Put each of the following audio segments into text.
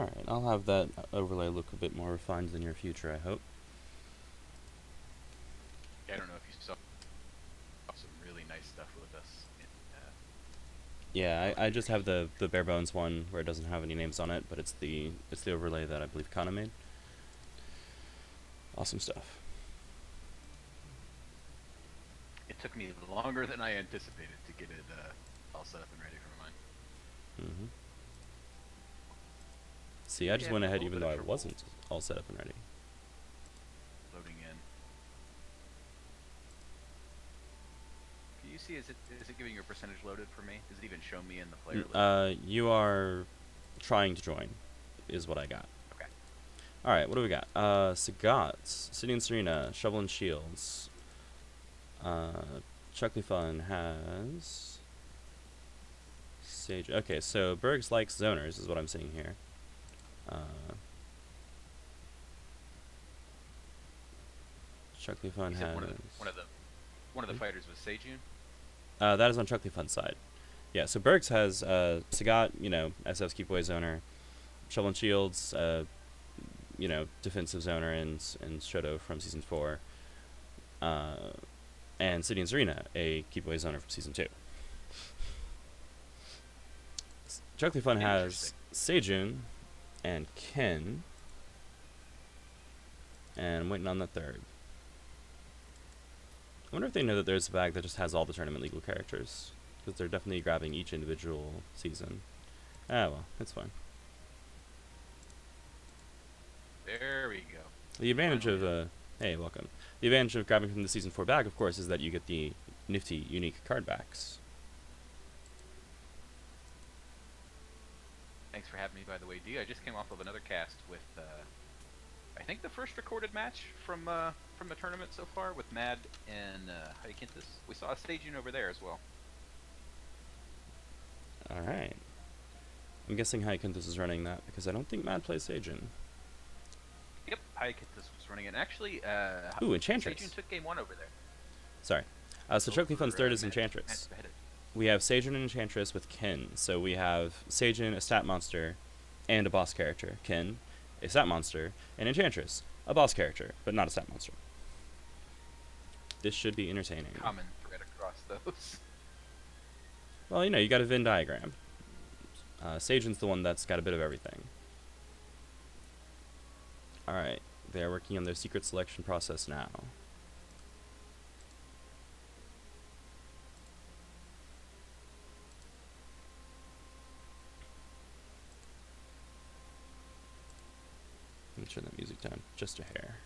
Alright, I'll have that overlay look a bit more refined in the near future, I hope. Yeah, I don't know if you saw some really nice stuff with us in Yeah, I just have Illustrator. the bare bones one where it doesn't have any names on it, but it's the overlay that I believe Kana made. Awesome stuff. It took me longer than I anticipated to get it all set up and ready for mine. Mm-hmm. See, I Yeah, just went having a ahead little even bit though of I trouble wasn't all set up and ready. loading in. Can you see, is it giving you a percentage loaded for me? Does it even show me in the player list? You are trying to join, is what I got. Okay. Alright, what do we got? Sagat, City and Serena, Shovel and Shields. ChucklyFun has Sage. Okay, so Burgs likes zoners, is what I'm seeing here. ChucklyFun You said has. one of the fighters was Seijun? That is on ChucklyFun side. Yeah, so Burgs has Sagat, SF's keep away zoner, Shovel and Shields, defensive zoner and Shoto from season 4, and City and Serena, a keep away zoner from season 2. ChucklyFun Interesting. has Seijun and Ken, and I'm waiting on the third. I wonder if they know that there's a bag that just has all the tournament legal characters, because they're definitely grabbing each individual season. Ah, well, it's fine. There we go. The advantage Finally. of hey, welcome. The advantage of grabbing from the season 4 bag, of course, is that you get the nifty, unique card backs. Thanks for having me, by the way, D. I just came off of another cast with, I think the first recorded match from the tournament so far with Mad and Hyacinthus. We saw a staging over there as well. All right. I'm guessing Hyacinthus is running that because I don't think Mad plays Seijun. Yep, Hyacinthus was running it. Actually, Ooh, Enchantress. Seijun took game 1 over there. Sorry. So ChucklyFun's third is Enchantress. We have Seijun and Enchantress with Ken. So we have Seijun, a stat monster, and a boss character. Ken, a stat monster, and Enchantress, a boss character, but not a stat monster. This should be entertaining. Common thread across those. Well, you got a Venn diagram. Seijun's the one that's got a bit of everything. Alright, they are working on their secret selection process now. Let me turn that music down just a hair.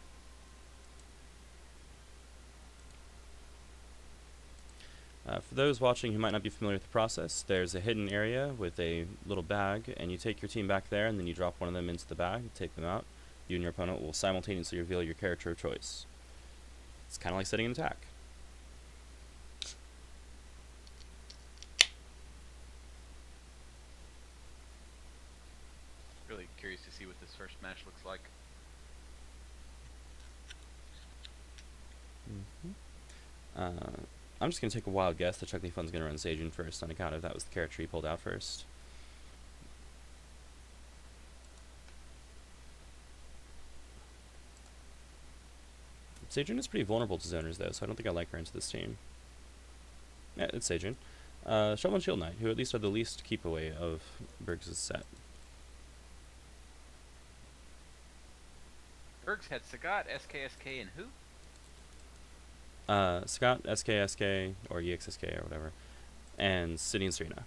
For those watching who might not be familiar with the process, there's a hidden area with a little bag, and you take your team back there, and then you drop one of them into the bag, take them out. You and your opponent will simultaneously reveal your character of choice. It's kind of like setting an attack. Really curious to see what this first match looks like. I'm just going to take a wild guess that ChucklyFun's going to run Seijun first on account of that was the character he pulled out first. Seijun is pretty vulnerable to zoners, though, so I don't think I like her into this team. Yeah, it's Seijun. Shovel and Shield Knight, who at least are the least keep away of Burgs' set. Burgs had Sagat, SKSK, and who? Sagat, SKSK, or EXSK, or whatever, and City and Serena.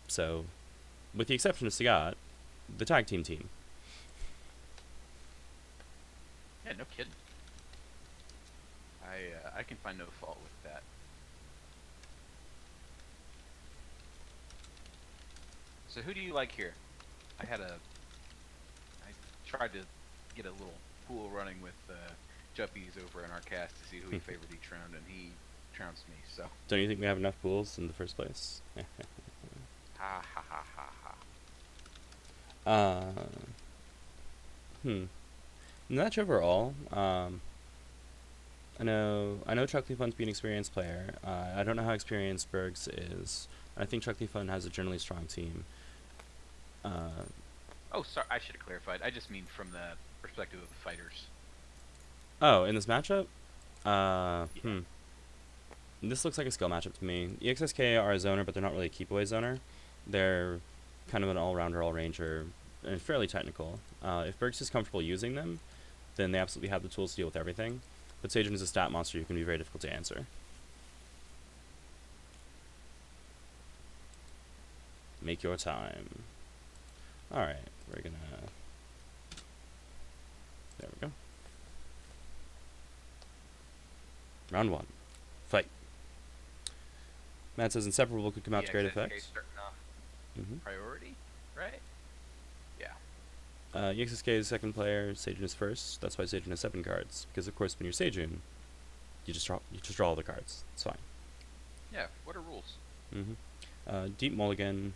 So, with the exception of Sagat, the tag team. Yeah, no kidding. I can find no fault with that. So who do you like here? I tried to get a little pool running with Juppies over in our cast to see who he favored each round, and he trounced me. So Don't you think we have enough pools in the first place? ha ha ha ha ha. Match overall, I know ChucklyFun's being an experienced player. I don't know how experienced Burgs is. I think ChucklyFun has a generally strong team. Oh, sorry, I should have clarified. I just mean from the perspective of the fighters. Oh, in this matchup? Yeah. This looks like a skill matchup to me. EXSK are a zoner, but they're not really a keep-away zoner. They're kind of an all-rounder, all-ranger, and fairly technical. If Burgs is comfortable using them, then they absolutely have the tools to deal with everything. But Seijun is a stat monster who can be very difficult to answer. Make your time. Alright, we're gonna... There we go. Round 1. Fight. Matt says Inseparable could come out to great effect. Starting off priority, right? Yeah. EXSK is second player, Seijun is first. That's why Seijun has 7 cards. Because of course when you're Seijun, you just draw all the cards. It's fine. Yeah, what are rules? Deep Mulligan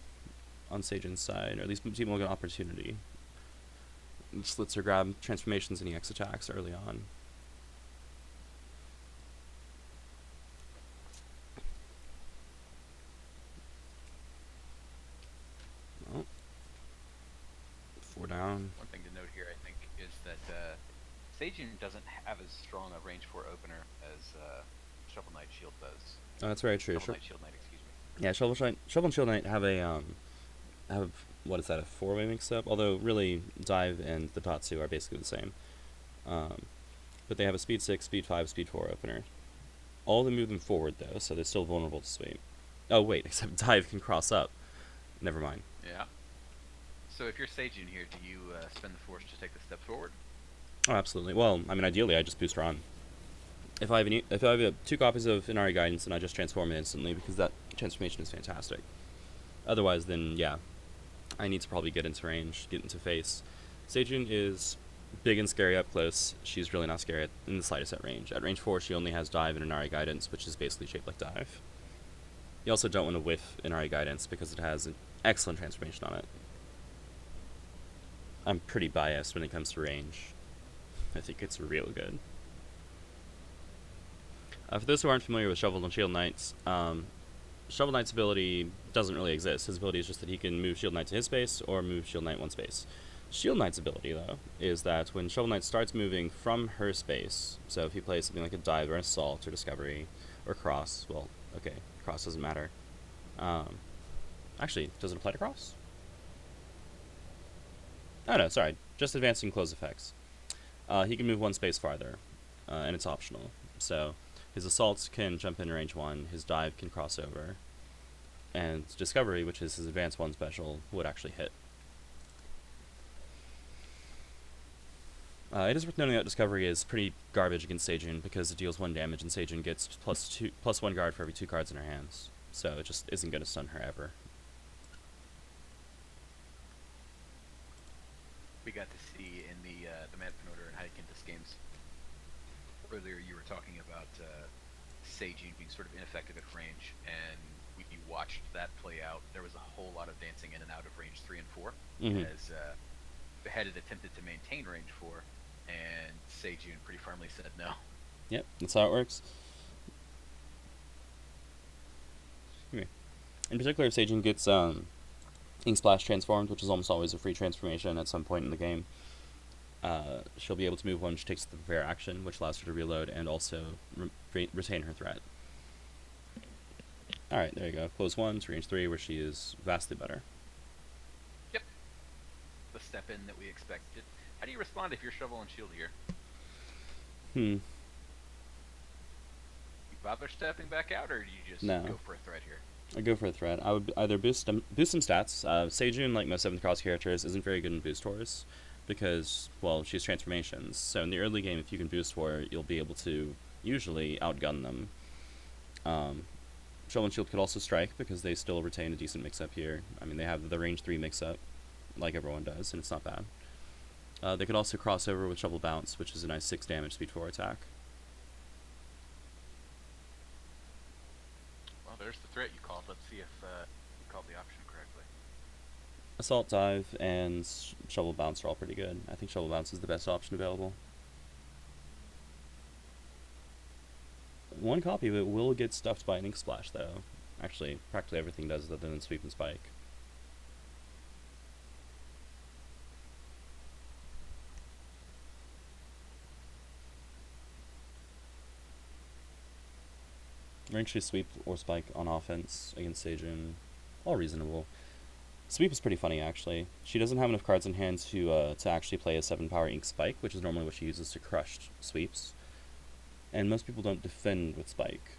on Seijun's side, or at least Deep Mulligan opportunity. Just lets her grab transformations and EX attacks early on. Well, 4 down. One thing to note here, I think, is that Seijun doesn't have as strong a range 4 opener as Shovel Knight Shield does. Oh, that's very true. Shovel Knight Shield Knight, excuse me. Yeah, Shovel and Shield Knight have a what is that, a 4-way mix-up? Although really, Dive and the Tatsu are basically the same. But they have a Speed 6, Speed 5, Speed 4 opener. All of them move them forward though, so they're still vulnerable to sweep. Oh wait, except Dive can cross up. Never mind. Yeah. So if you're Seijun here, do you spend the force to take the step forward? Oh, absolutely. Well, I mean, ideally, I just boost Ron. If I have 2 copies of Inari Guidance, then I just transform it instantly because that transformation is fantastic. Otherwise, then yeah, I need to probably get into range, get into face. Seijun is big and scary up close. She's really not scary in the slightest at range. At range 4, she only has Dive and Inari Guidance, which is basically shaped like Dive. You also don't want to whiff Inari Guidance because it has an excellent transformation on it. I'm pretty biased when it comes to range. I think it's real good. For those who aren't familiar with Shovel and Shield Knights, Shovel Knight's ability doesn't really exist. His ability is just that he can move Shield Knight to his space or move Shield Knight 1 space. Shield Knight's ability, though, is that when Shovel Knight starts moving from her space, so if he plays something like a Dive or Assault or Discovery or Cross, well, okay, Cross doesn't matter. Actually, does it apply to Cross? Oh no, sorry, just advancing close effects. He can move 1 space farther, and it's optional. So his assaults can jump into range 1, his dive can cross over, and Discovery, which is his advanced 1 special, would actually hit. It is worth noting that Discovery is pretty garbage against Seijun because it deals 1 damage and Seijun gets plus 1 guard for every 2 cards in her hands. So it just isn't going to stun her ever. We got to see in the Madpin Order and Haikintis games earlier, you were talking about Seijun being sort of ineffective at range, and we watched that play out. There was a whole lot of dancing in and out of range 3 and 4 as Beheaded attempted to maintain range 4, and Seijun pretty firmly said no. Yep, that's how it works. In particular, if Seijun gets Ink Splash transformed, which is almost always a free transformation at some point in the game, she'll be able to move when she takes the prepare action, which allows her to reload and also retain her threat. Alright, there you go. Close 1 to range 3, where she is vastly better. Yep. The step in that we expected. How do you respond if you're Shovel and Shield here? You bother stepping back out, or do you just go for a threat here? I go for a threat. I would either boost some stats. Seijun, like most 7th Cross characters, isn't very good in boost wars because, well, she's transformations. So in the early game, if you can boost war, you'll be able to usually outgun them. Shovel and Shield could also strike because they still retain a decent mix-up here. I mean, they have the range 3 mix-up, like everyone does, and it's not bad. They could also cross over with Shovel Bounce, which is a nice 6 damage speed 4 attack. Well, there's the threat you called. Let's see if you called the option correctly. Assault, Dive, and Shovel Bounce are all pretty good. I think Shovel Bounce is the best option available. 1 copy of it will get stuffed by an Ink Splash, though. Actually, practically everything does other than Sweep and Spike. Range 2 sweep or spike on offense against Seijun. All reasonable. Sweep is pretty funny, actually. She doesn't have enough cards in hand to actually play a 7-power Ink Spike, which is normally what she uses to crush sweeps. And most people don't defend with Spike.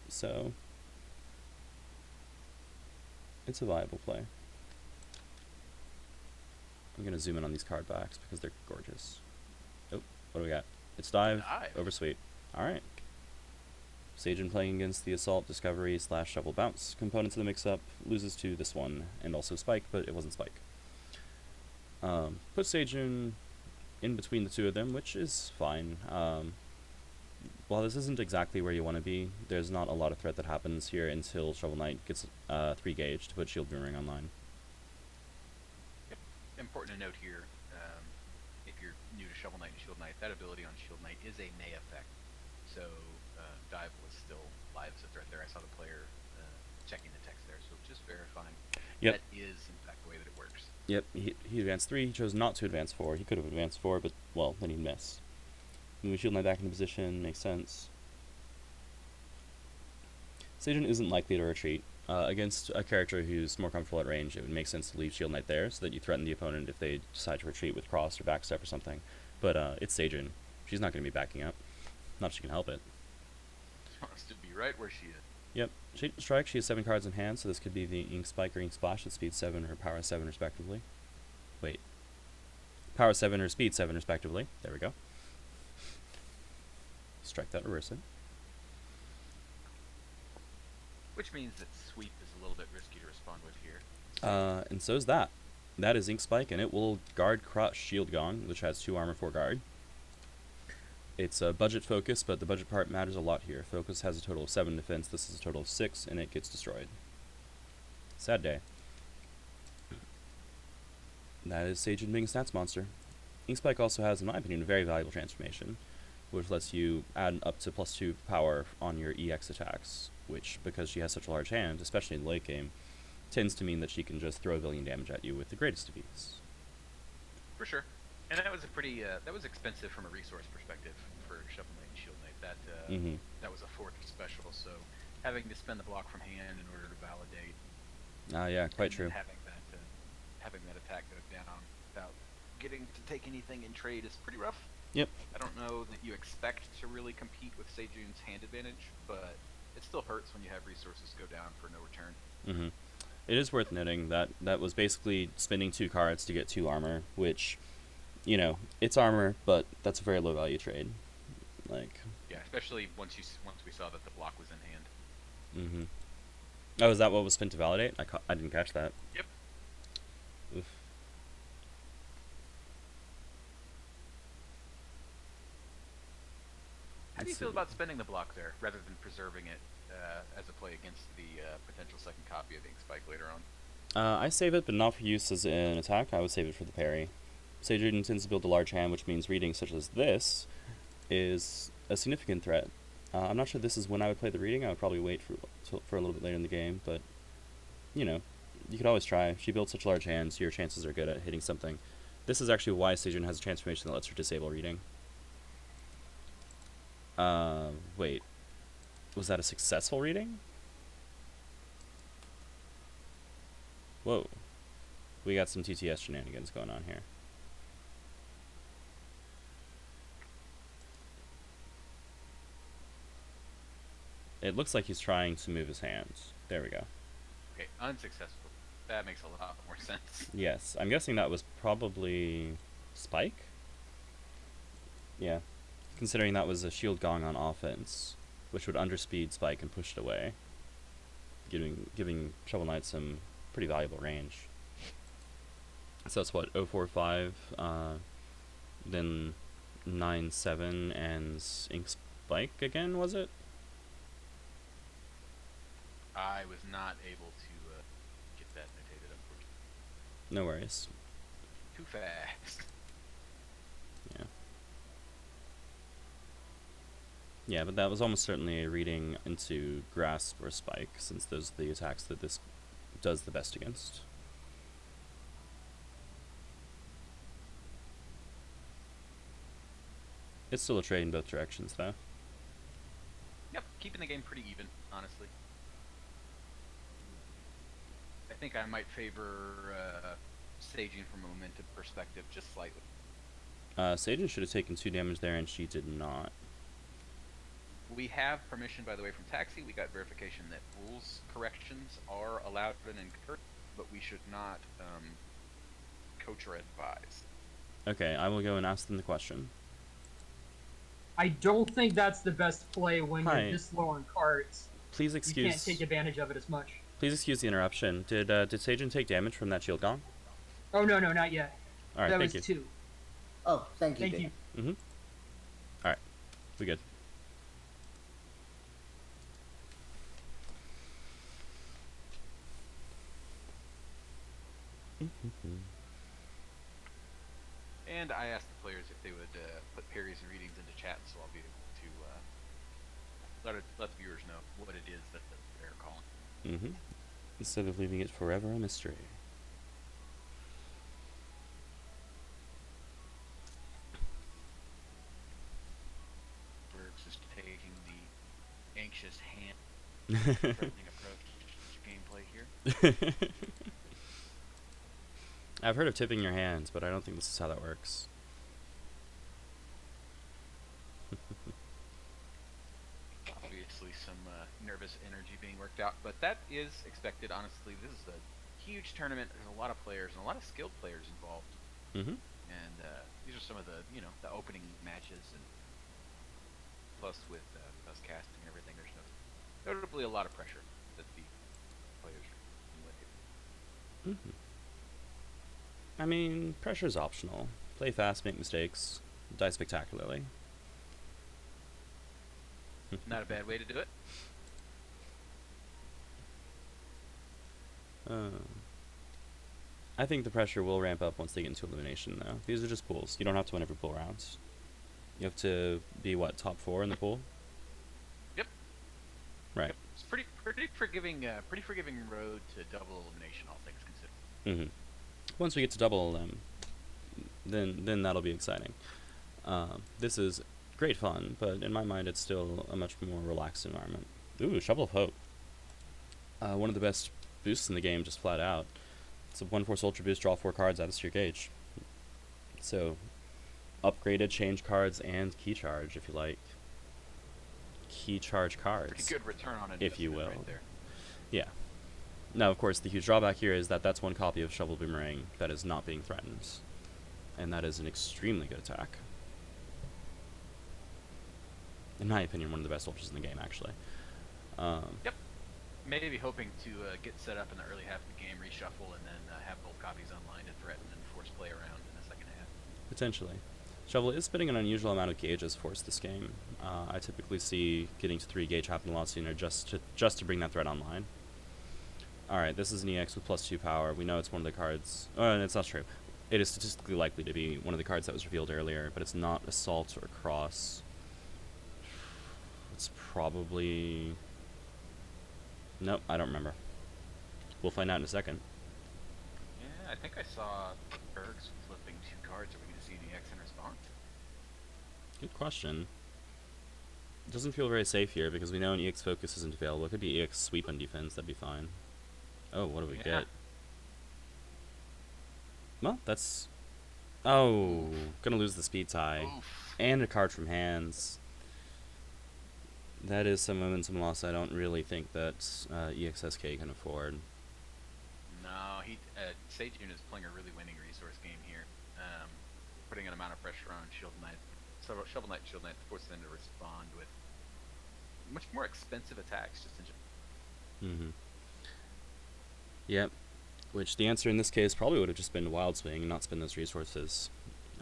So, it's a viable play. I'm going to zoom in on these card backs because they're gorgeous. Oh, what do we got? It's dive, over sweep. Alright. Seijun playing against the Assault, Discovery / Shovel Bounce components of the mix-up, loses to this one, and also Spike, but it wasn't Spike. Put Seijun in between the two of them, which is fine. While this isn't exactly where you want to be, there's not a lot of threat that happens here until Shovel Knight gets 3 gauge to put Shield Boomerang online. Yep. Important to note here, if you're new to Shovel Knight and Shield Knight, that ability on Shield Knight is a May effect. So dive was still live as a threat there. I saw the player checking the text there, so just verifying. Yep. That is, in fact, the way that it works. Yep, he advanced 3, he chose not to advance 4. He could have advanced 4, but, well, then he'd miss. Move Shield Knight back into position, makes sense. Seijun isn't likely to retreat. Against a character who's more comfortable at range, it would make sense to leave Shield Knight there so that you threaten the opponent if they decide to retreat with cross or backstep or something. But it's Seijun. She's not going to be backing up. Not if she can help it. She wants to be right where she is. Yep. Strike, she has 7 cards in hand, so this could be the Ink Spike or Ink Splash at speed 7 or power 7 respectively. Wait. Power 7 or speed 7 respectively. There we go. Strike that, reverse it. Which means that sweep is a little bit risky to respond with here. And so is that. That is Ink Spike, and it will guard Crush Shield Gong, which has 2 armor, 4 guard. It's a budget focus, but the budget part matters a lot here. Focus has a total of 7 defense, this is a total of 6, and it gets destroyed. Sad day. That is Seijun being a stats monster. Ink Spike also has, in my opinion, a very valuable transformation, which lets you add up to +2 power on your EX attacks, which, because she has such a large hand, especially in the late game, tends to mean that she can just throw a billion damage at you with the greatest of ease. For sure. And that was a pretty, that was expensive from a resource perspective for Shovel Knight and Shield Knight. That was a 4th special, so having to spend the block from hand in order to validate. Yeah, quite true. Having that attack go down without getting to take anything in trade is pretty rough. Yep. I don't know that you expect to really compete with Seijun's hand advantage, but it still hurts when you have resources go down for no return. It is worth noting that that was basically spending 2 cards to get 2 armor, which, you know, it's armor, but that's a very low value trade. Like. Yeah, especially once we saw that the block was in hand. Oh, is that what was spent to validate? I didn't catch that. Yep. Oof. How do you feel about spending the block there rather than preserving it as a play against the potential second copy of Ink Spike later on? I save it, but not for use as an attack. I would save it for the parry. Seijun tends to build a large hand, which means reading such as this is a significant threat. I'm not sure this is when I would play the reading. I would probably wait for a little bit later in the game, but, you know, you could always try. She builds such large hands, your chances are good at hitting something. This is actually why Seijun has a transformation that lets her disable reading. Wait. Was that a successful reading? Whoa. We got some TTS shenanigans going on here. It looks like he's trying to move his hands. There we go. Okay, unsuccessful. That makes a lot more sense. Yes, I'm guessing that was probably Spike? Yeah. Considering that was a shield gong on offense, which would underspeed Spike and push it away, giving Shovel Knight some pretty valuable range. So that's what, 045, then 9-7, and Ink Spike again, was it? I was not able to get that notated, unfortunately. No worries. Too fast. Yeah. Yeah, but that was almost certainly a reading into Grasp or Spike, since those are the attacks that this does the best against. It's still a trade in both directions, though. Yep, keeping the game pretty even, honestly. I think I might favor Seijun from a momentum perspective just slightly. Seijun should have taken 2 damage there, and she did not. We have permission, by the way, from Taxi. We got verification that rules corrections are allowed and encouraged, but we should not coach or advise. Okay, I will go and ask them the question. I don't think that's the best play when Hi. you're this low on cards. Please You excuse. can't take advantage of it as much. Please excuse the interruption. Did Seijun take damage from that shield gong? Oh no, not yet. All right, that thank was you. 2. Oh, thank you. Thank Dave. you. Mm-hmm. All right, we good. And I asked the players if they would put parries and readings into chat, so I'll be able to let the viewers know what it is that they're calling. Mm-hmm. Instead of leaving it forever a mystery. Burgs is taking the anxious hand, threatening approach to gameplay here. I've heard of tipping your hands, but I don't think this is how that works. Obviously, some nervous energy being worked out, but that is expected. Honestly, this is a huge tournament. There's a lot of players and a lot of skilled players involved. Mm-hmm. And these are some of the the opening matches, and plus with us casting and everything, there's notably a lot of pressure that the players are dealing with. Mm-hmm. I mean, pressure's optional. Play fast, make mistakes, die spectacularly. Not a bad way to do it. I think the pressure will ramp up once they get into elimination, though. These are just pools. You don't have to win every pool rounds. You have to be, what, top 4 in the pool? Yep. Right. It's pretty forgiving road to double elimination, all things considered. Mm-hmm. Once we get to double them, then that'll be exciting. This is great fun, but in my mind, it's still a much more relaxed environment. Ooh, Shovel of Hope. One of the best boosts in the game, just flat out. It's a 1/4 Ultra Boost, draw 4 cards, add this to your gauge. So, upgraded change cards and key charge, if you like. Key charge cards. Pretty good return on if you will. right there. Yeah. Now, of course, the huge drawback here is that that's one copy of Shovel Boomerang that is not being threatened. And that is an extremely good attack. In my opinion, one of the best ultras in the game, actually. Yep. Maybe hoping to get set up in the early half of the game, reshuffle, and then have both copies online to threaten and force play around in the second half. Potentially. Shovel is spending an unusual amount of gauges force this game. I typically see getting to 3 gauge happen a lot sooner just to bring that threat online. Alright, this is an EX with +2 power. We know it's one of the cards. Oh, it's not true. It is statistically likely to be one of the cards that was revealed earlier, but it's not Assault or Cross. It's probably... Nope, I don't remember. We'll find out in a second. Yeah, I think I saw Burgs flipping 2 cards. Are we going to see an EX in response? Good question. It doesn't feel very safe here because we know an EX Focus isn't available. It could be EX Sweep on defense, that'd be fine. Oh, what do we get? Well, that's... Oh, gonna lose the speed tie. Oof. And a card from hands. That is some momentum loss I don't really think that EXSK can afford. No, Seijun is playing a really winning resource game here. Putting an amount of pressure on Shovel Knight, Shield Knight forces them to respond with much more expensive attacks, just in general. Mm-hmm. Yep. Which the answer in this case probably would have just been Wild Swing and not spend those resources.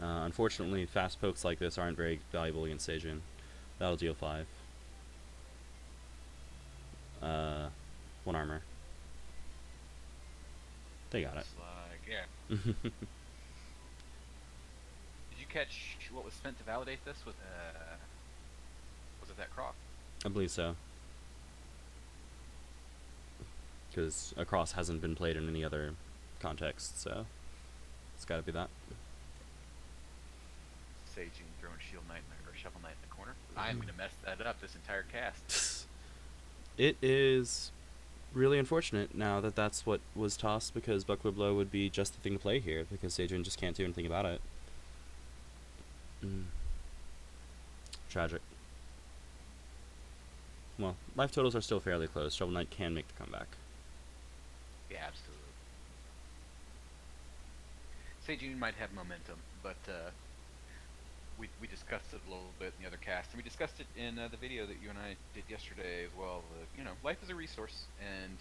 Unfortunately, fast pokes like this aren't very valuable against Seijun. That'll deal 5. 1 armor. They got it. It's like, yeah. Did you catch what was spent to validate this? Was it that cross? I believe so. Because a cross hasn't been played in any other context, so it's got to be that. Seijun throwing Shield Knight or Shovel Knight in the corner. Ooh. I'm gonna mess that up this entire cast. It is really unfortunate now that that's what was tossed, because Buckler Blow would be just the thing to play here, because Seijun just can't do anything about it. Tragic. Well, life totals are still fairly close. Shovel Knight can make the comeback. Yeah, absolutely. Seijun might have momentum, but we discussed it a little bit in the other cast, and we discussed it in the video that you and I did yesterday as well. Life is a resource, and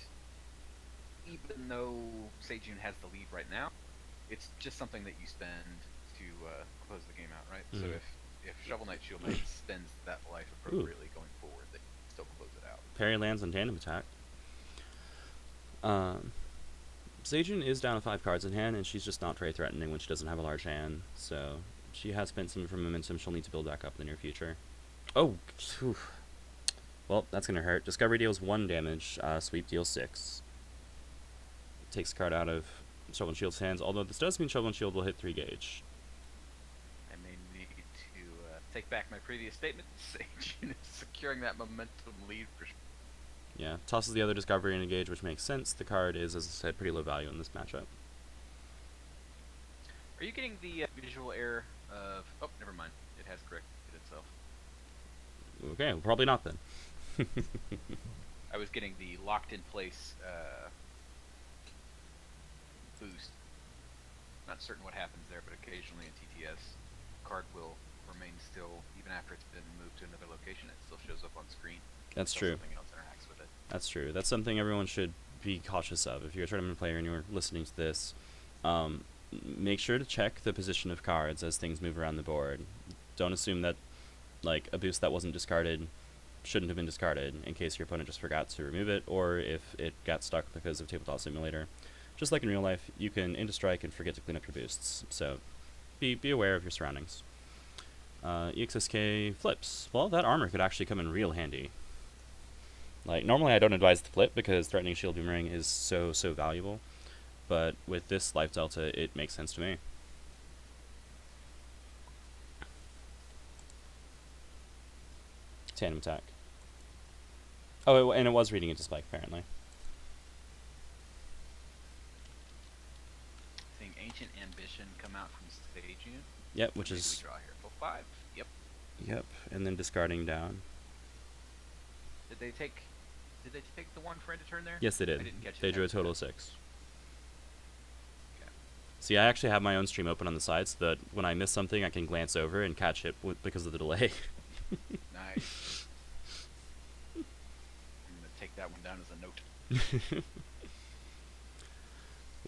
even though Seijun has the lead right now, it's just something that you spend to close the game out, right? So if Shovel Knight Shield Knight spends that life appropriately going forward, they can still close it out. Parry lands on tandem attack. Seijun is down to 5 cards in hand, and she's just not very threatening when she doesn't have a large hand, so she has spent some of her momentum. She'll need to build back up in the near future. Oh, whew. Well, that's going to hurt. Discovery deals 1 damage, Sweep deals 6. Takes a card out of Shovel and Shield's hands, although this does mean Shovel and Shield will hit 3 gauge. I may need to take back my previous statement. Seijun is securing that momentum lead for sure. Yeah, tosses the other Discovery and Engage, which makes sense. The card is, as I said, pretty low value in this matchup. Are you getting the visual error of... Oh, never mind. It has corrected itself. Okay, well, probably not then. I was getting the locked in place boost. Not certain what happens there, but occasionally in TTS, card will remain still even after it's been moved to another location. It still shows up on screen. That's true. Something else interacts with it. That's true. That's something everyone should be cautious of. If you're a tournament player and you're listening to this, make sure to check the position of cards as things move around the board. Don't assume that, like, a boost that wasn't discarded shouldn't have been discarded in case your opponent just forgot to remove it, or if it got stuck because of Tabletop Simulator. Just like in real life, you can end a strike and forget to clean up your boosts. So be aware of your surroundings. EXSK flips. Well, that armor could actually come in real handy. Like, normally I don't advise the flip because Threatening Shield Boomerang is so valuable, but with this life delta, it makes sense to me. Tandem attack. Oh, and it was reading into Spike, apparently. Seeing Ancient Ambition come out from Seijun. Yep, which Maybe is... we draw here. Full 5. Yep. Yep, and then discarding down. Did they take the one for end of turn there? Yes, they did. I didn't catch it. They drew a total of 6. Okay. See, I actually have my own stream open on the side so that when I miss something, I can glance over and catch it because of the delay. Nice. I'm gonna take that one down as a note.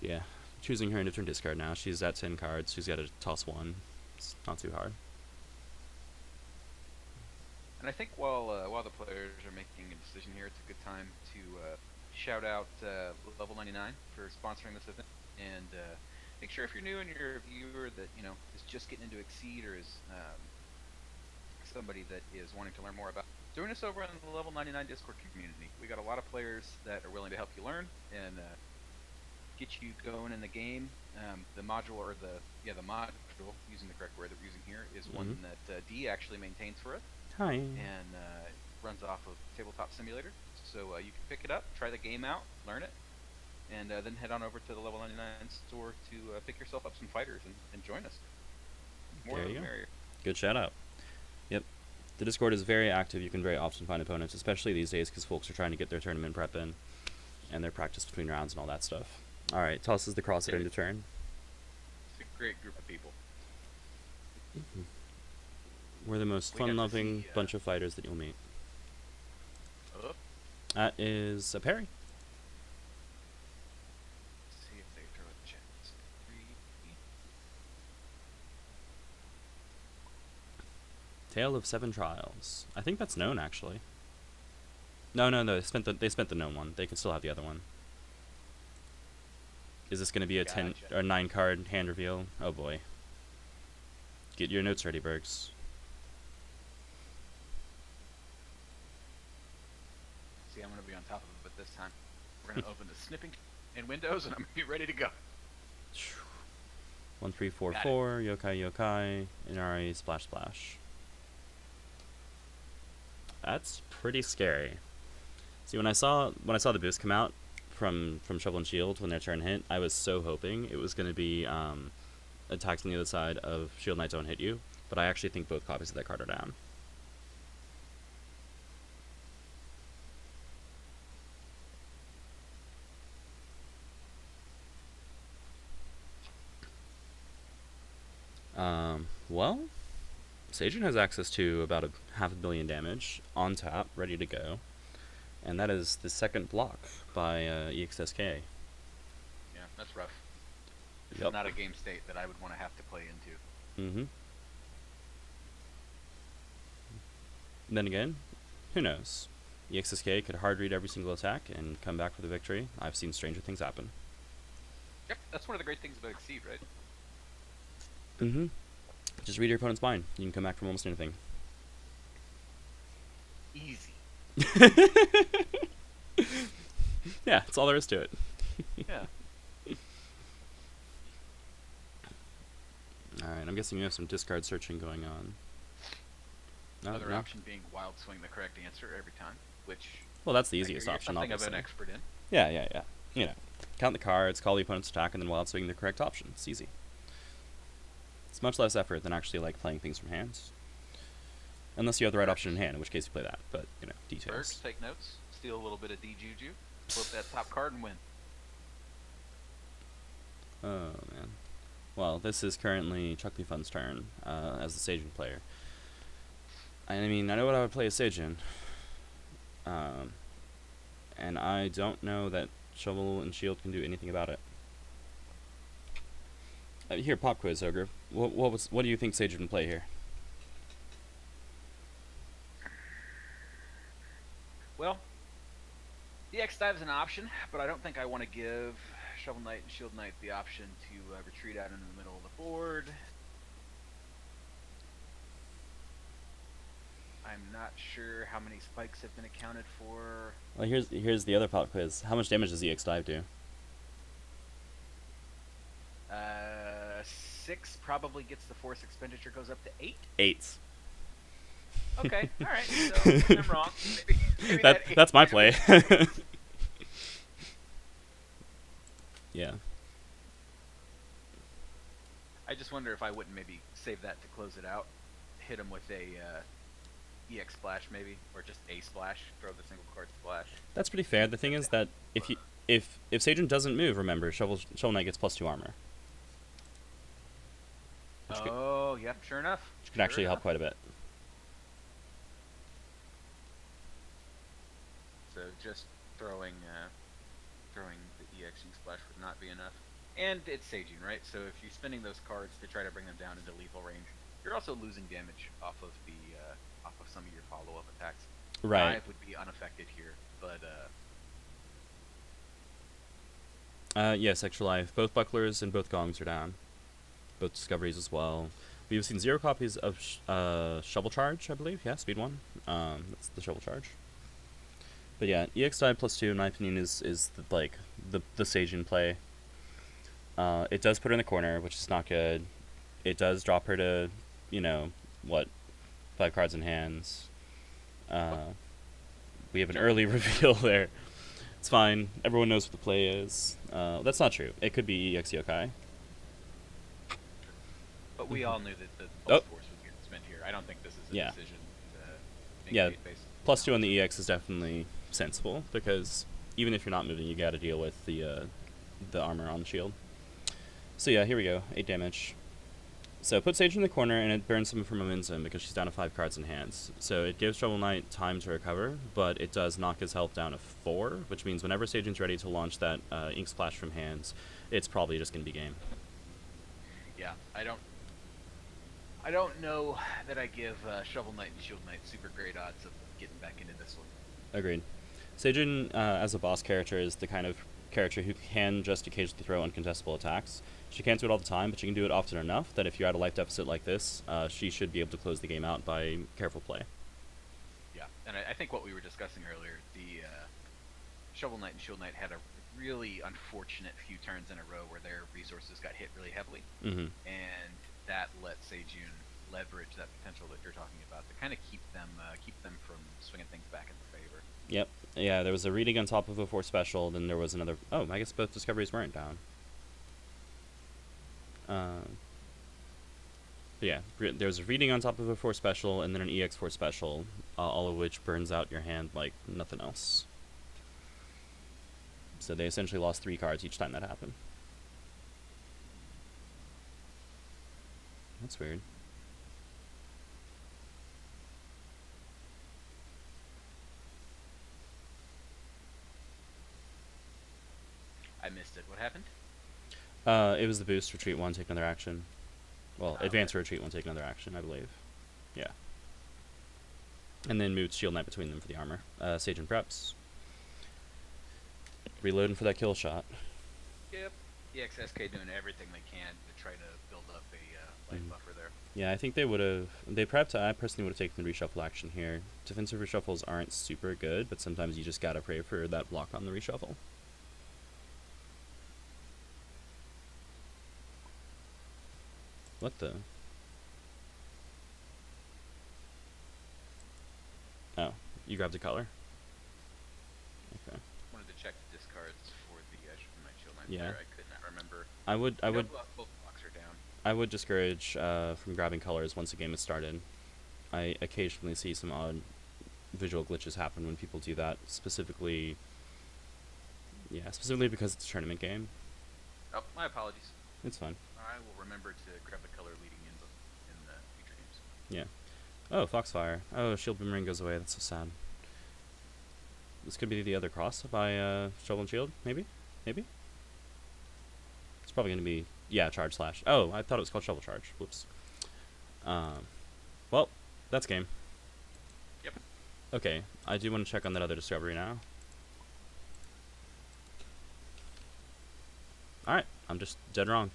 Yeah, choosing her end of turn discard now. She's at 10 cards. She's got to toss 1. It's not too hard. And I think while the players are making a decision here, it's a good time to shout out Level 99 for sponsoring this event, and make sure if you're new and you're a viewer that is just getting into Exceed or is somebody that is wanting to learn more about. Join us over on the Level 99 Discord community. We got a lot of players that are willing to help you learn and get you going in the game. The module, or the module, using the correct word that we're using here, is one that D actually maintains for us. Hi. And runs off of Tabletop Simulator. So you can pick it up, try the game out, learn it, and then head on over to the Level 99 store to pick yourself up some fighters and join us. More There you the go. merrier. Good shout out. Yep. The Discord is very active. You can very often find opponents, especially these days because folks are trying to get their tournament prep in and their practice between rounds and all that stuff. Alright, tosses the cross at end of turn. It's a great group of people. We're the most We got to fun-loving see, bunch of fighters that you'll meet. Oh, That is a parry. let's see if they throw a chance. 3. Tale of 7 Trials. I think that's known, actually. No, they spent the known one. They can still have the other one. Is this going to be a 10 Gotcha. or 9 card hand reveal? Oh boy. Get your notes ready, Burgs. See, I'm going to be on top of it this time. We're going to open the snipping in Windows, and I'm going to be ready to go. 1, 3, 4, 4. Yokai, yokai. Inari, splash, splash. That's pretty scary. See, when I saw the boost come out from Shovel and Shield when their turn hit, I was so hoping it was going to be attacks on the other side of Shield Knight don't hit you, but I actually think both copies of that card are down. Well, Seijun has access to about a 500 million damage on tap, ready to go. And that is the second block by EXSK. Yeah, that's rough. This Yep. is not a game state that I would want to have to play into. Mm-hmm. Then again, who knows? EXSK could hard read every single attack and come back with a victory. I've seen stranger things happen. Yep, that's one of the great things about Exceed, right? Mm-hmm. Just read your opponent's mind. You can come back from almost anything. Easy. Yeah, that's all there is to it. Yeah. Alright, I'm guessing you have some discard searching going on. No, Another no? option being wild swing the correct answer every time, which Well, that's the I hear easiest you're option, something of obviously. an expert in. Yeah. You know, count the cards, call the opponent's attack, and then wild swing the correct option. It's easy. It's much less effort than actually like playing things from hands. Unless you have the right option in hand, in which case you play that. But, you know, details. Burgs, take notes, steal a little bit of D Juju, flip that top card and win. Oh, man. Well, this is currently ChucklyFun's turn as the Seijun player. I mean, I know what I would play as Seijun. And I don't know that Shovel and Shield can do anything about it. Here, pop quiz, Ogre. What do you think Seijun would play here? Well, the X dive is an option, but I don't think I want to give Shovel Knight and Shield Knight the option to retreat out into the middle of the board. I'm not sure how many spikes have been accounted for. Well, here's the other pop quiz. How much damage does EX dive do? 6 probably gets the force expenditure goes up to 8. 8. Okay, all right. So I'm wrong. Maybe That's my eight- play. Yeah. I just wonder if I wouldn't maybe save that to close it out. Hit him with a EX splash maybe, or just a splash. Throw the single card splash. That's pretty fair. The thing is that if Seijun doesn't move, remember, Shovel Knight gets +2 armor. Which could, Oh, yep, sure enough. which could actually help quite a bit. So just throwing the EXing splash would not be enough. And it's Seijun, right? So if you're spending those cards to try to bring them down into lethal range, you're also losing damage off of some of your follow-up attacks. Right. Dive would be unaffected here, but Yes, Extra Life. Both Bucklers and both Gongs are down. Both Discoveries as well. We've seen 0 copies of Shovel Charge, I believe. Yeah, speed 1. That's the Shovel Charge. But yeah, EX dive +2, in my opinion, is the Seijun play. It does put her in the corner, which is not good. It does drop her to, 5 cards in hands. We have an early reveal there. It's fine. Everyone knows what the play is. That's not true. It could be EX Yokai. But we all knew that the Oh. force was getting spent here. I don't think this is a Yeah. decision being Yeah, made based +2 on the EX is definitely sensible, because even if you're not moving, you gotta deal with the armor on the shield. So yeah, here we go. 8 damage. So put Sage in the corner, and it burns some of her momentum because she's down to 5 cards in hands. So it gives Shovel Knight time to recover, but it does knock his health down to 4, which means whenever Seijun's ready to launch that Ink Splash from hands, it's probably just gonna be game. Yeah, I don't know that I give Shovel Knight and Shield Knight super great odds of getting back into this one. Agreed. Seijun, as a boss character, is the kind of character who can just occasionally throw uncontestable attacks. She can't do it all the time, but she can do it often enough that if you're at a life deficit like this, she should be able to close the game out by careful play. Yeah, and I think what we were discussing earlier, the Shovel Knight and Shield Knight had a really unfortunate few turns in a row where their resources got hit really heavily, Mm-hmm. and that let Seijun leverage that potential that you're talking about to kind of keep them from swinging things back in their favor. Yep. Yeah, there was a reading on top of a 4 special, then there was another... Oh, I guess both discoveries weren't down. But yeah, there was a reading on top of a 4 special, and then an EX4 special, all of which burns out your hand like nothing else. So they essentially lost 3 cards each time that happened. That's weird. I missed it. What happened? It was the boost, retreat 1, take another action. Well, advance or retreat 1, take another action, I believe. Yeah. And then moved Shield Knight between them for the armor. Seijun preps. Reloading for that kill shot. Yep. EXSK doing everything they can to try to build up a life buffer there. Yeah, I think they would have... They prepped. I personally would have taken the reshuffle action here. Defensive reshuffles aren't super good, but sometimes you just gotta pray for that block on the reshuffle. What the... Oh, you grabbed a color? Okay. Wanted to check the discards for the Shield Knight Yeah. there. I could not remember. I would Both blocks are down. I would discourage from grabbing colors once the game is started. I occasionally see some odd visual glitches happen when people do that, specifically because it's a tournament game. Oh, my apologies. It's fine. I will remember to grab the color leading in the future games. Yeah. Oh, Foxfire. Oh, Shield Boomerang goes away. That's so sad. This could be the other cross by Shovel and Shield, maybe? Maybe? It's probably going to be... Yeah, Charge Slash. Oh, I thought it was called Shovel Charge. Whoops. Well, that's game. Yep. Okay, I do want to check on that other discovery now. Alright, I'm just dead wrong.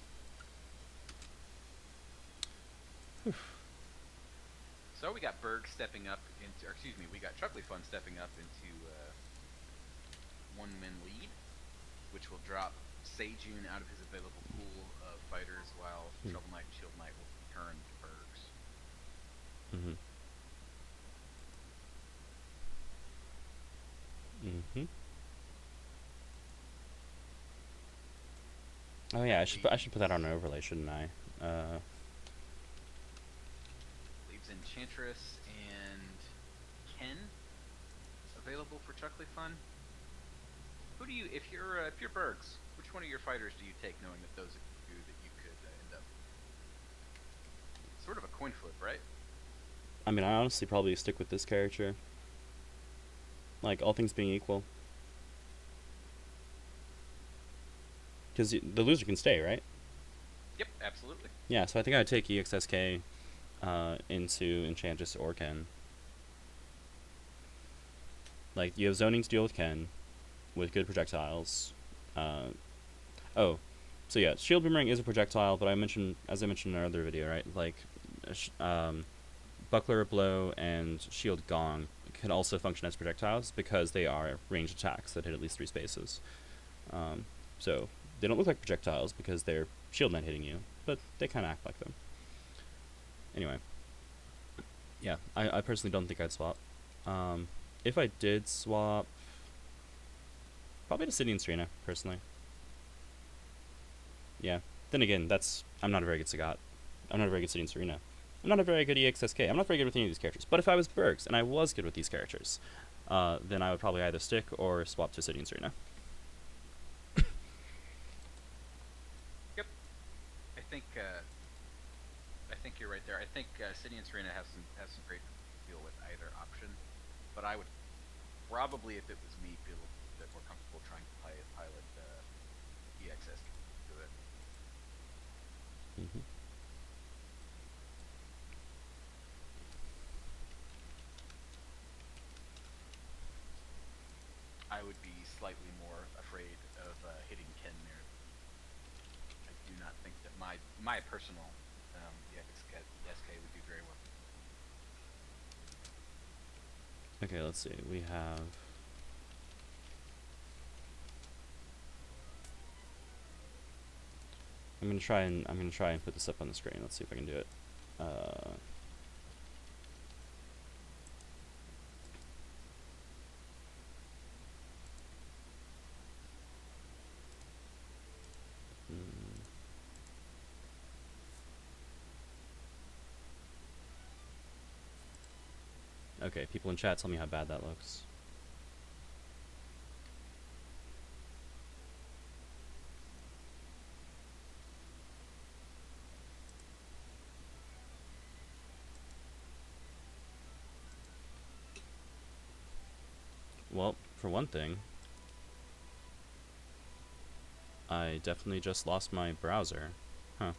Whew. So we got Burgs stepping up into, or excuse me, we got ChucklyFun stepping up into 1-win lead, which will drop Seijun out of his available pool of fighters, while Shovel Knight and Shield Knight will return to Burgs. Oh yeah, I should put that on an overlay, shouldn't I? Leaves Enchantress and Ken available for ChucklyFun. Who do you, if you're Burgs, which one of your fighters do you take, knowing that those are two that you could end up? Sort of a coin flip, right? I mean, I honestly probably stick with this character. Like, all things being equal. Because the loser can stay, right? Yep, absolutely. Yeah, so I think I'd take EXSK into Enchantress or Ken. Like, you have zoning to deal with Ken, with good projectiles. Oh, so yeah, Shield Boomerang is a projectile, but as I mentioned in our other video, right? Like, Buckler Blow and Shield Gong can also function as projectiles because they are ranged attacks that hit at least 3 spaces. So they don't look like projectiles because they're Shield Knight hitting you, but they kind of act like them. Anyway, yeah, I personally don't think I'd swap. If I did swap, probably to City and Serena, personally. Yeah. Then again, I'm not a very good Sagat. I'm not a very good City and Serena. I'm not a very good EXSK. I'm not very good with any of these characters. But if I was Burgs and I was good with these characters, then I would probably either stick or swap to City and Serena. Yep. I think you're right there. I think City and Serena have some great feel with either option, but I would probably, if it was me, feel a bit more comfortable trying to pilot EXS to it. I would be slightly more afraid of hitting Ken there. I do not think that my personal SK would do very well. Okay, let's see. We have... I'm gonna try and put this up on the screen. Let's see if I can do it. Uh, mm. Okay, people in chat tell me how bad that looks. Well, for one thing, I definitely just lost my browser. Huh.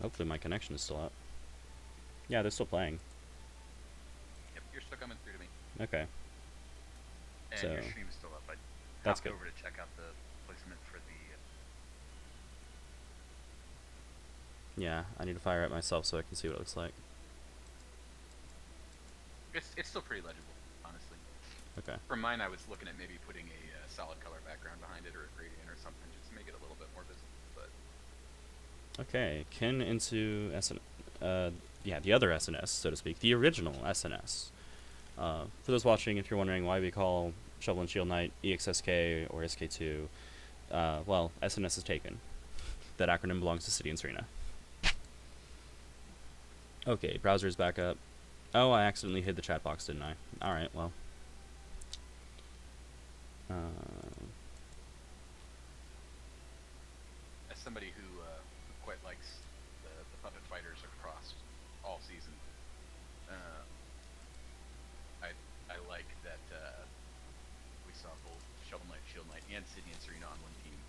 Hopefully my connection is still up. Yeah, they're still playing. Yep, you're still coming through to me. Okay. And So, your stream's still up. I that's hopped good. over to check out the placement for the... Yeah, I need to fire it myself so I can see what it looks like. It's still pretty legible, honestly. Okay. For mine, I was looking at maybe putting a solid color background behind it or a gradient or something just to make it a little bit more visible, but... Okay, Kin into yeah, the other SNS, so to speak, the original SNS. For those watching, if you're wondering why we call Shovel and Shield Knight EXSK or SK2, well, SNS is taken. That acronym belongs to City and Serena. Okay, browser's back up. Oh, I accidentally hid the chat box, didn't I? Alright, well. As somebody who quite likes the puppet fighters across all season, I like that we saw both Shovel Knight, Shield Knight, and City and Serena on one team.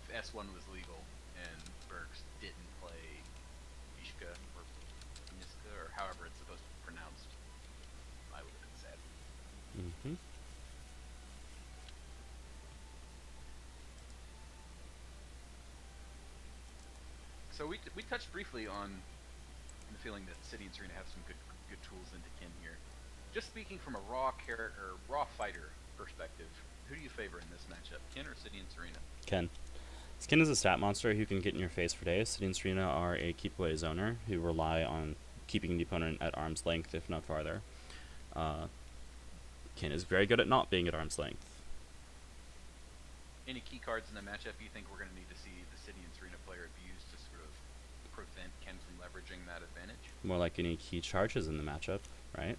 If S1 was legal and Burgs didn't play Ishka or Niska or however it's supposed to be pronounced, I would have been sad. Mm-hmm. So we touched briefly on the feeling that City and Serena have some good tools into Kin here. Just speaking from a raw fighter perspective, who do you favor in this matchup, Kin or City and Serena? Ken. Kin is a stat monster who can get in your face for days. City and Serena are a keep away zoner who rely on keeping the opponent at arm's length, if not farther. Kin is very good at not being at arm's length. Any key cards in the matchup you think we're going to need to see the City and Serena player abuse to sort of prevent Ken from leveraging that advantage? More like any key charges in the matchup, right?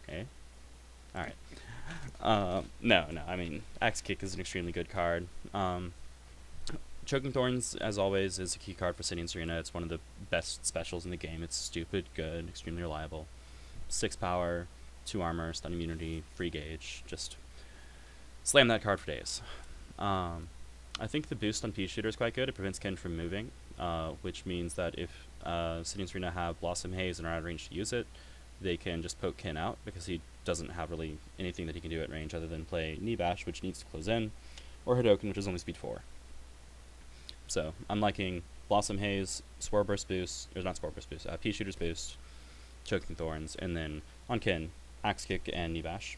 Okay. Alright. No, I mean, Axe Kick is an extremely good card. Choking Thorns, as always, is a key card for City and Serena. It's one of the best specials in the game. It's stupid good, extremely reliable. 6 power, 2 armor, stun immunity, free gauge. Just slam that card for days. I think the boost on Pea Shooter is quite good. It prevents Ken from moving, which means that if City and Serena have Blossom Haze and are out of range to use it, they can just poke Ken out because he doesn't have really anything that he can do at range other than play Knee Bash, which needs to close in, or Hadoken, which is only speed 4. So I'm liking Blossom Haze, Spore Burst boost, or not Spore Burst boost, Pea Shooter's boost, Choking Thorns, and then on Ken, Axe Kick and Knee Bash.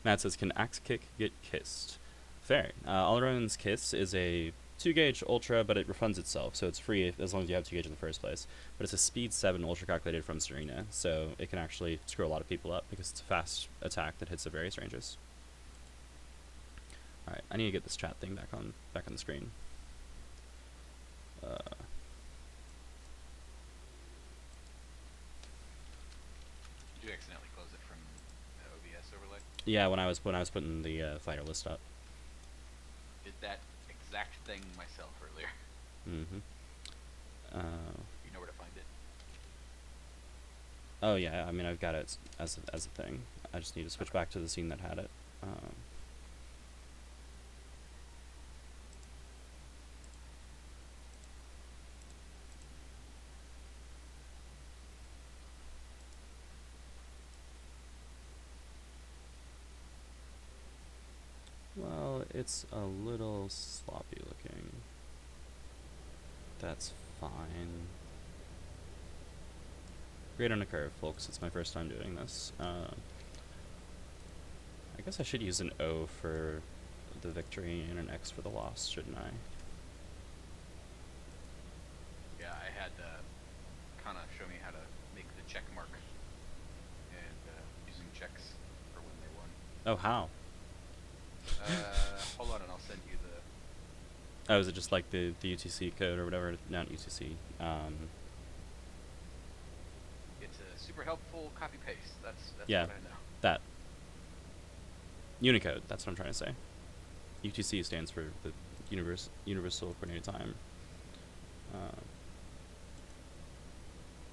Matt says, can Axe Kick get kissed? Fair. Alaron's Kiss is a 2 gauge ultra, but it refunds itself, so it's free as long as you have 2 gauge in the first place. But it's a speed 7 ultra calculated from Serena, so it can actually screw a lot of people up because it's a fast attack that hits at various ranges. Alright, I need to get this chat thing back on the screen. Did you accidentally close it from the OBS overlay? Yeah, when I was putting the fighter list up. Did that exact thing myself earlier. Mm-hmm. You know where to find it? Oh yeah, I mean I've got it as a thing. I just need to switch back to the scene that had it. Well, it's a little sloppy looking. That's fine. Great on a curve, folks. It's my first time doing this. I guess I should use an O for the victory and an X for the loss, shouldn't I? Yeah, I had Kana show me how to make the check mark and using checks for when they won. Oh, how? Hold on, and I'll send you the. Oh, is it just like the UTC code or whatever? Not UTC. It's a super helpful copy paste. That's Yeah, what I know. that. Unicode, that's what I'm trying to say. UTC stands for the Universal Coordinated Time.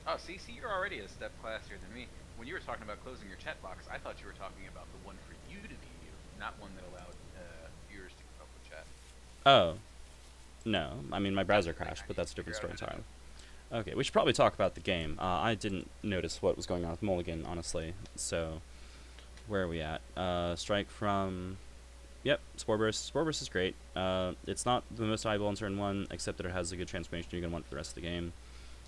Oh, see, you're already a step classier than me. When you were talking about closing your chat box, I thought you were talking about the one for you to view, not one that allowed viewers to keep up with chat. Oh. No, I mean my browser crashed, but that's a different story entirely. Okay, we should probably talk about the game. I didn't notice what was going on with Mulligan, honestly. So, where are we at? Strike from... Yep, Spore Burst. Spore Burst is great. It's not the most valuable in turn 1, except that it has a good transformation you're going to want for the rest of the game.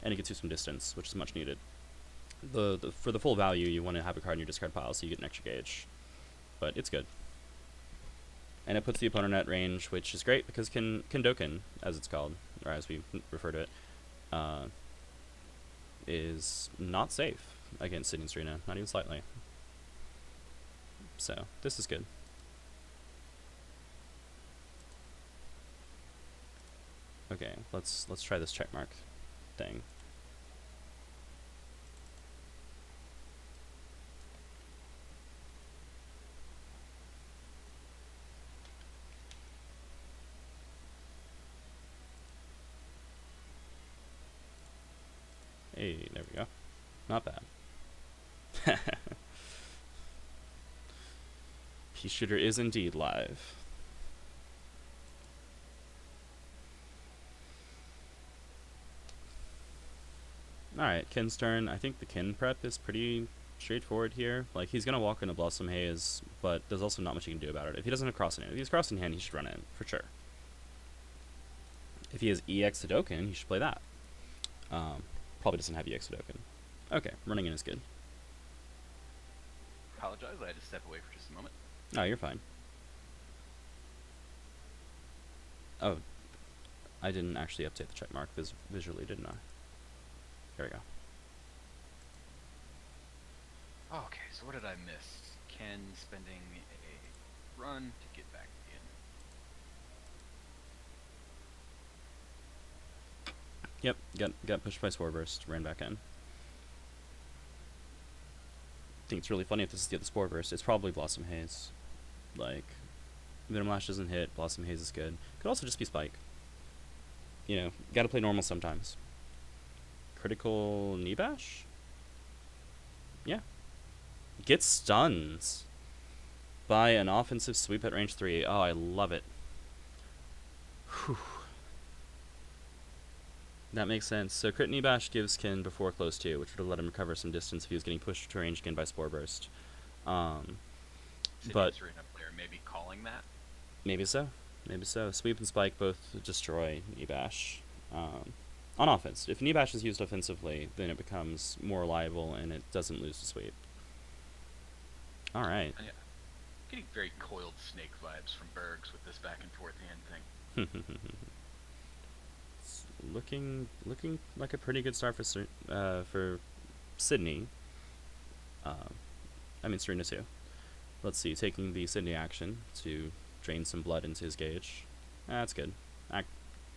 And it gets you some distance, which is much needed. For the full value, you want to have a card in your discard pile so you get an extra gauge. But it's good. And it puts the opponent at range, which is great because Kendoken, as it's called, or as we refer to it, is not safe against Sydney and Serena, not even slightly. So, this is good. Okay, let's try this checkmark thing. Hey, there we go. Not bad. Pea Shooter is indeed live. Alright, Ken's turn. I think the Ken prep is pretty straightforward here. Like, he's gonna walk into Blossom Haze, but there's also not much he can do about it. If he doesn't have Cross in hand, if he has Cross in hand, he should run in, for sure. If he has EX Hadoken, he should play that. Probably doesn't have EX Hadoken. Okay, running in is good. Apologize, I had to step away for just a moment. No, you're fine. Oh, I didn't actually update the checkmark visually, didn't I? There we go. Okay, so what did I miss? Ken spending a run to get back in. Yep, got pushed by Spore Burst, ran back in. I think it's really funny if this is the other Spore Burst. It's probably Blossom Haze. Like, Venom Lash doesn't hit, Blossom Haze is good. Could also just be Spike. You know, gotta play normal sometimes. Critical knee bash? Yeah. Gets stuns by an offensive sweep at range 3. Oh, I love it. Whew. That makes sense. So crit knee bash gives Ken before close 2, which would have let him recover some distance if he was getting pushed to range again by Spore Burst. But Serena player maybe calling that? Maybe so. Maybe so. Sweep and Spike both destroy knee bash. On offense. If knee bash is used offensively, then it becomes more reliable and it doesn't lose to sweep. Alright. Yeah. Getting very coiled snake vibes from Burgs with this back and forth hand thing. It's looking like a pretty good start for Sydney. I mean Serena too. Let's see, taking the Sydney action to drain some blood into his gauge. That's good.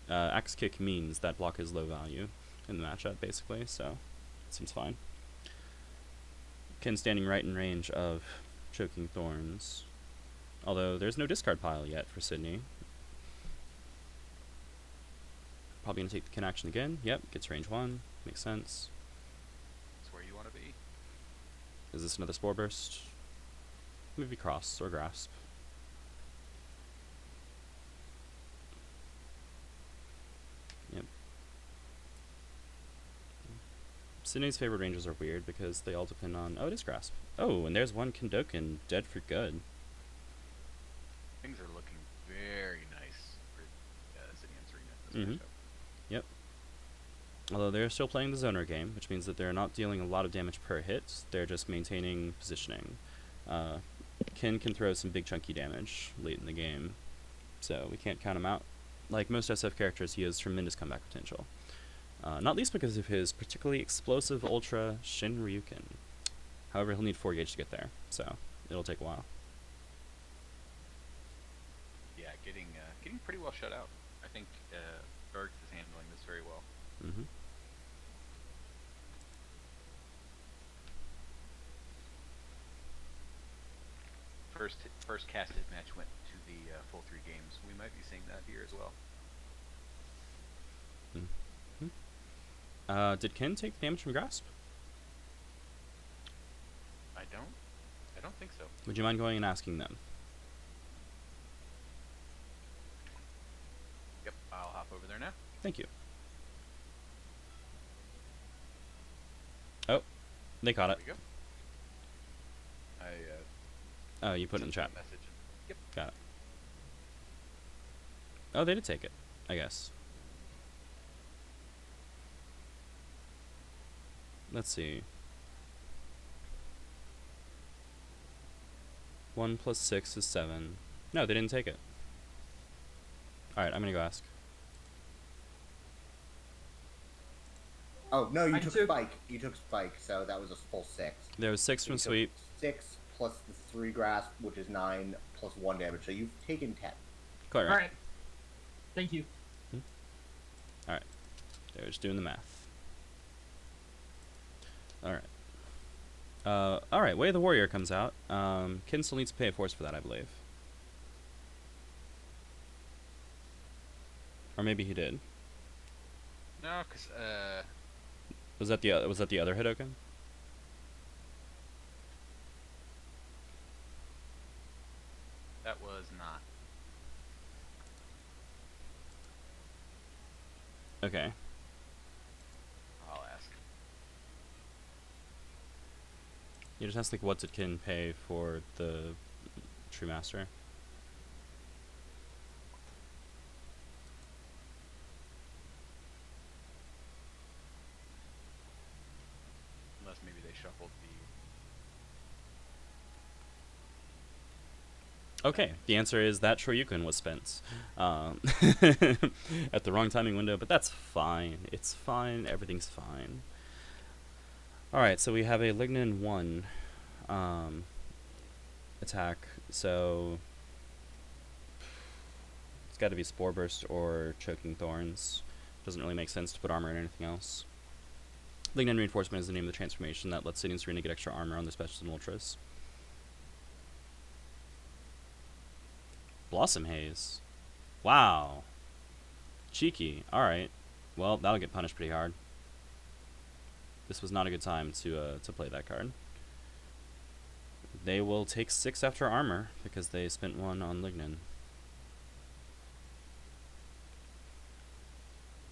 Axe Kick means that block is low value in the matchup, basically, so it seems fine. Ken standing right in range of Choking Thorns, although there's no discard pile yet for Sydney. Probably going to take the Ken action again. Yep, gets range 1. Makes sense. That's where you want to be. Is this another Spore Burst? Maybe Cross or Grasp. Yep. Sydney's favorite ranges are weird because they all depend on... Oh, it is Grasp. Oh, and there's one Kendoken, dead for good. Things are looking very nice for Sydney and Serena this matchup. Yep. Although they're still playing the zoner game, which means that they're not dealing a lot of damage per hit. They're just maintaining positioning. Ken can throw some big chunky damage late in the game, so we can't count him out. Like most SF characters, he has tremendous comeback potential. Not least because of his particularly explosive Ultra Shinryuken. However, he'll need 4 gauge to get there, so it'll take a while. Yeah, getting pretty well shut out. I think Burgs is handling this very well. Mm-hmm. First casted match went to the full 3 games. We might be seeing that here as well. Did Ken take damage from Grasp? I don't think so. Would you mind going and asking them? Yep, I'll hop over there now. Thank you. Oh, they caught it. There we go. Oh, you put it in chat. Message. Yep. Got it. Oh, they did take it, I guess. Let's see. 1 plus 6 is 7. No, they didn't take it. Alright, I'm gonna go ask. Oh, no, you I took took- Spike. You took Spike, so that was a full 6. There was 6 So from you took Sweep. 6 plus the 3 Grasp, which is 9, plus 1 damage. So you've taken 10. Correct. All right. Thank you. Alright. They're just doing the math. Alright. Alright, Way of the Warrior comes out. Ken still needs to pay a force for that, I believe. Or maybe he did. No, because Was that the other Hidoken? that was not. Okay. I'll ask. You just ask, like, what's it Ken pay for the True Master? Unless maybe they shuffled the... Okay, the answer is that Shoryuken was spent at the wrong timing window, but that's fine. It's fine. Everything's fine. Alright, so we have a Lignin 1 attack, so it's got to be Spore Burst or Choking Thorns. Doesn't really make sense to put armor in anything else. Lignin Reinforcement is the name of the transformation that lets City and Serena get extra armor on their specials and ultras. Blossom Haze. Wow. Cheeky. Alright. Well, that'll get punished pretty hard. This was not a good time to play that card. They will take 6 after armor because they spent 1 on Lignin.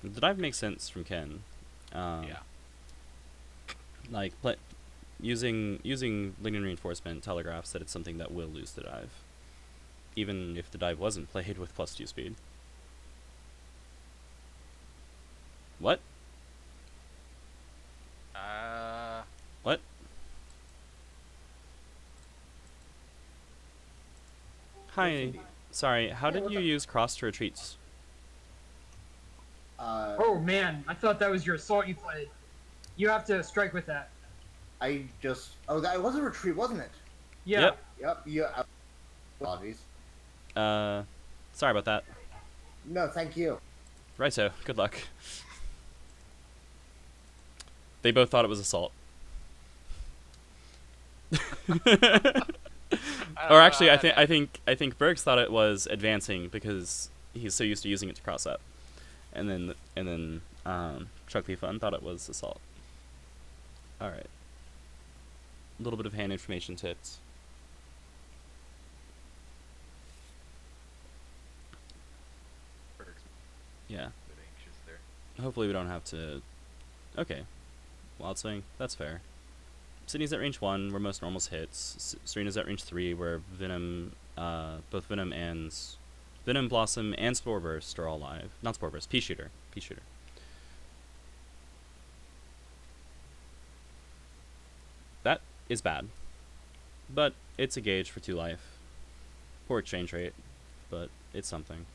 The dive makes sense from Ken. yeah. Like, using Lignin Reinforcement telegraphs that it's something that will lose the dive. Even if the dive wasn't played with +2 speed. What? What? Hi. indeed. Sorry, how Yeah, did what's you up? use cross to retreats? Oh man, I thought that was your assault you played. You have to strike with that. I just... Oh, that was a retreat, wasn't it? Yeah. Yep. Yep, yeah. Apologies. Sorry about that. No, thank you. Righto, good luck. They both thought it was assault. Or actually, I think Burgs thought it was advancing because he's so used to using it to cross up, and then ChucklyFun thought it was assault. All right. A little bit of hand information tips. Burgs Yeah. a bit anxious there. Hopefully we don't have to. Okay. Wild Swing. That's fair. Sydney's at range 1, where most normals hits. Serena's at range 3, where Venom, both Venom, Blossom, and Spore Burst are all live. Not Spore Burst, Pea Shooter. That is bad. But it's a gauge for 2 life. Poor exchange rate, but it's something.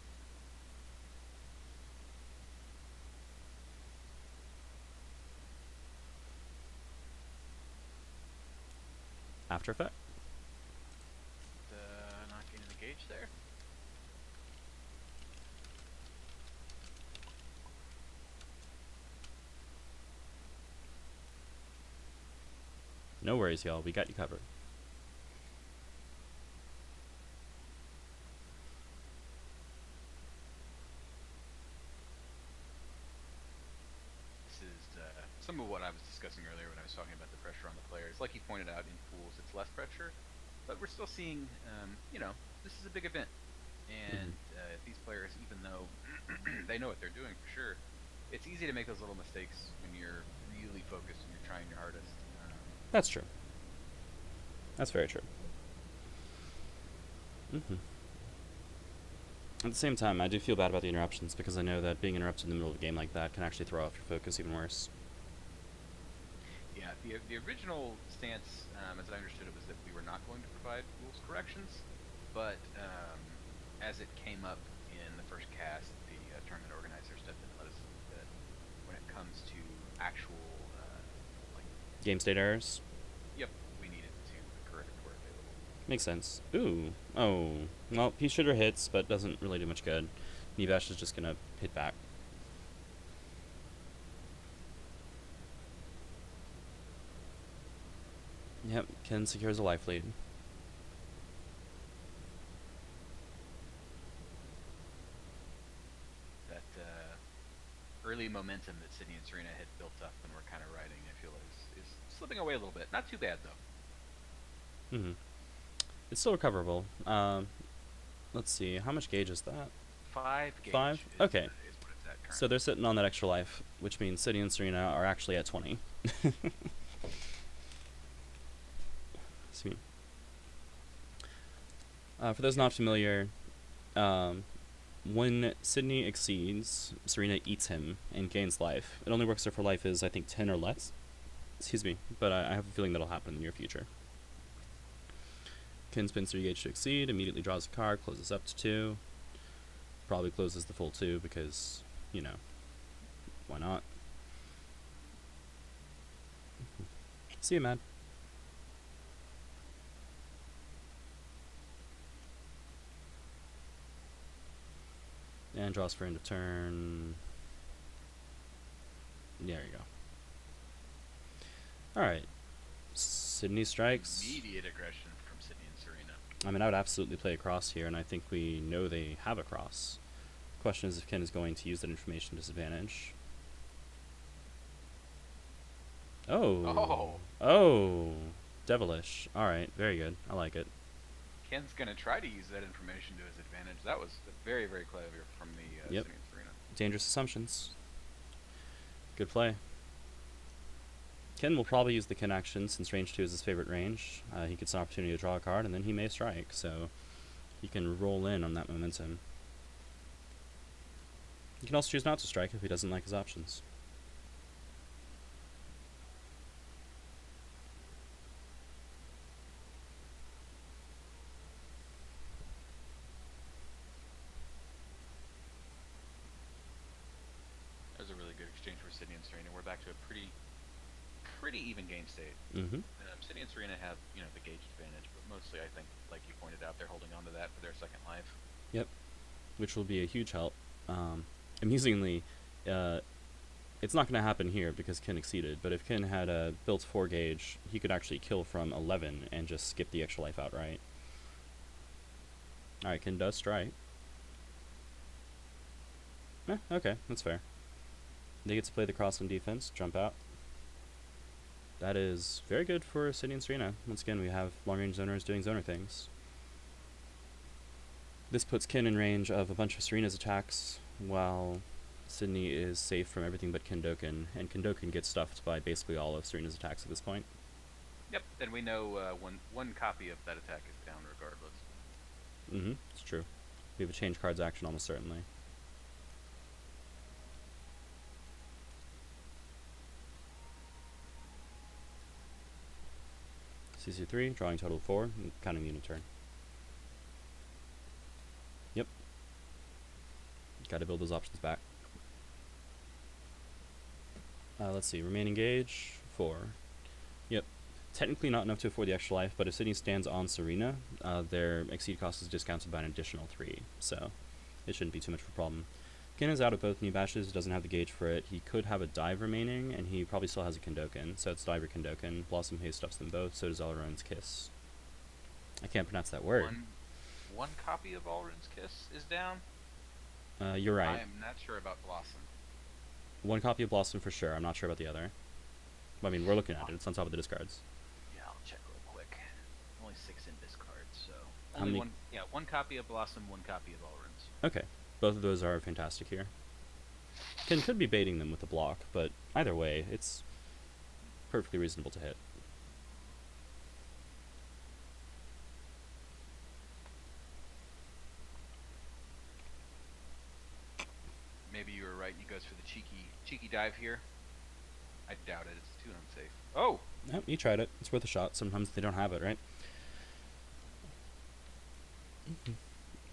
After effect. Not getting the gauge there. No worries, y'all. We got you covered. This is some of what I was discussing earlier when I was talking about the pressure on the players. Like you pointed out, in pools it's less pressure, but we're still seeing, this is a big event. And these players, even though they know what they're doing for sure, it's easy to make those little mistakes when you're really focused and you're trying your hardest. That's true. That's very true. At the same time, I do feel bad about the interruptions because I know that being interrupted in the middle of a game like that can actually throw off your focus even worse. Yeah, the original stance, as I understood it, was that we were not going to provide rules corrections, but as it came up in the first cast, the tournament organizer stepped in and let us know that when it comes to actual Game state errors? Yep, we needed to correct it where available. Makes sense. Ooh. Oh. Well, Pea Shooter hits, but doesn't really do much good. Nevash is just gonna hit back. Yep, Ken secures a life lead. That early momentum that Sydney and Serena had built up and were kind of riding, I feel is slipping away a little bit. Not too bad, though. It's still recoverable. Let's see. How much gauge is that? 5 gauge. 5? Is, Okay. Is what it's at currently. So they're sitting on that extra life, which means Sydney and Serena are actually at 20. Sweet. For those not familiar, when Sydney exceeds, Serena eats him and gains life. It only works if her life is, I think, 10 or less. Excuse me, but I have a feeling that'll happen in the near future. Ken spins 3 gauge to exceed, immediately draws a card, closes up to 2. Probably closes the full 2 because, why not? See you, Mad. And draws for end of turn. There you go. Alright. Sydney strikes. Immediate aggression from Sydney and Serena. I mean, I would absolutely play a cross here, and I think we know they have a cross. The question is if Ken is going to use that information to disadvantage. Oh. Oh. Devilish. Alright, very good. I like it. Ken's going to try to use that information to his advantage. That was very, very clever from the Yep. Sydney and Serena. Dangerous assumptions. Good play. Ken will probably use the Ken action since range 2 is his favorite range. He gets an opportunity to draw a card, and then he may strike, so he can roll in on that momentum. He can also choose not to strike if he doesn't like his options. That was a really good exchange for Sydney and Serena. We're back to a pretty even game state. Sydney and Serena have, the gauge advantage, but mostly I think, like you pointed out, they're holding on to that for their second life. Yep, which will be a huge help. Amusingly, it's not going to happen here because Ken exceeded, but if Ken had built 4 gauge, he could actually kill from 11 and just skip the extra life outright. Alright, Ken does strike. Okay, that's fair. They get to play the cross on defense, jump out. That is very good for Sydney and Serena. Once again, we have long-range zoners doing zoner things. This puts Ken in range of a bunch of Serena's attacks, while Sydney is safe from everything but Kendoken, and Kendoken gets stuffed by basically all of Serena's attacks at this point. Yep, and we know one copy of that attack is down regardless. It's true. We have a change cards action almost certainly. CC3, drawing total of 4, and counting the unit turn. Yep. Gotta build those options back. Let's see, remaining gauge, 4. Yep. Technically not enough to afford the extra life, but if Sydney stands on Serena, their exceed cost is discounted by an additional 3, so it shouldn't be too much of a problem. Kin is out of both knee bashes, doesn't have the gauge for it. He could have a dive remaining, and he probably still has a Kendoken, so it's dive or Kendoken. Blossom Haze stuffs them both, so does Elrond's Kiss. I can't pronounce that word. One copy of Elrond's Kiss is down? You're right. I am not sure about Blossom. One copy of Blossom for sure, I'm not sure about the other. I mean, we're looking at it, it's on top of the discards. Yeah, I'll check real quick. Only 6 in discard, so... How many? One copy of Blossom, one copy of Elrond's. Okay. Both of those are fantastic here. Ken could be baiting them with a block, but either way, it's perfectly reasonable to hit. Maybe you were right and he goes for the cheeky dive here. I doubt it, it's too unsafe. Oh! Yep, you tried it. It's worth a shot. Sometimes they don't have it, right?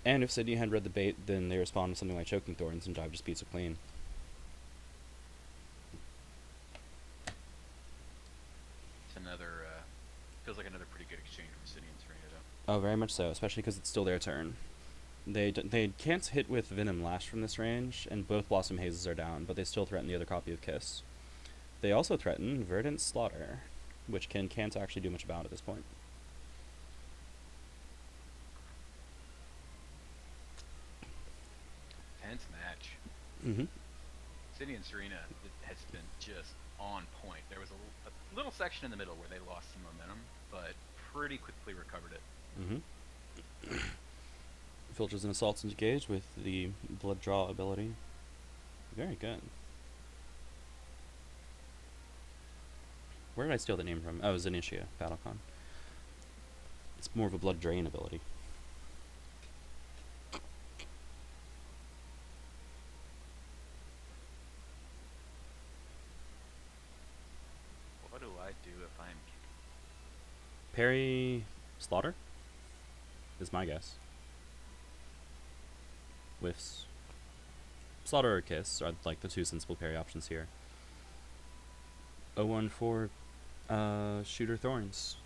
And if Sydney had read the bait, then they respond with something like Choking Thorns, and dive just beats it clean. It's another, feels like another pretty good exchange for City and Serena, though. Oh, very much so, especially because it's still their turn. They can't hit with Venom Lash from this range, and both Blossom Hazes are down, but they still threaten the other copy of Kiss. They also threaten Verdant Slaughter, which Ken can't actually do much about at this point. Tense match. Mm-hmm. City and Serena has been just on point. There was a little section in the middle where they lost some momentum, but pretty quickly recovered it. Mm-hmm. Filters and assaults into gauge with the blood draw ability. Very good. Where did I steal the name from? Oh, Zanitia, Battlecon. It's more of a blood drain ability. What do I do if I'm... Parry Slaughter is my guess. Whiffs. Slaughter or Kiss are like the two sensible parry options here. 014 Shooter Thorns.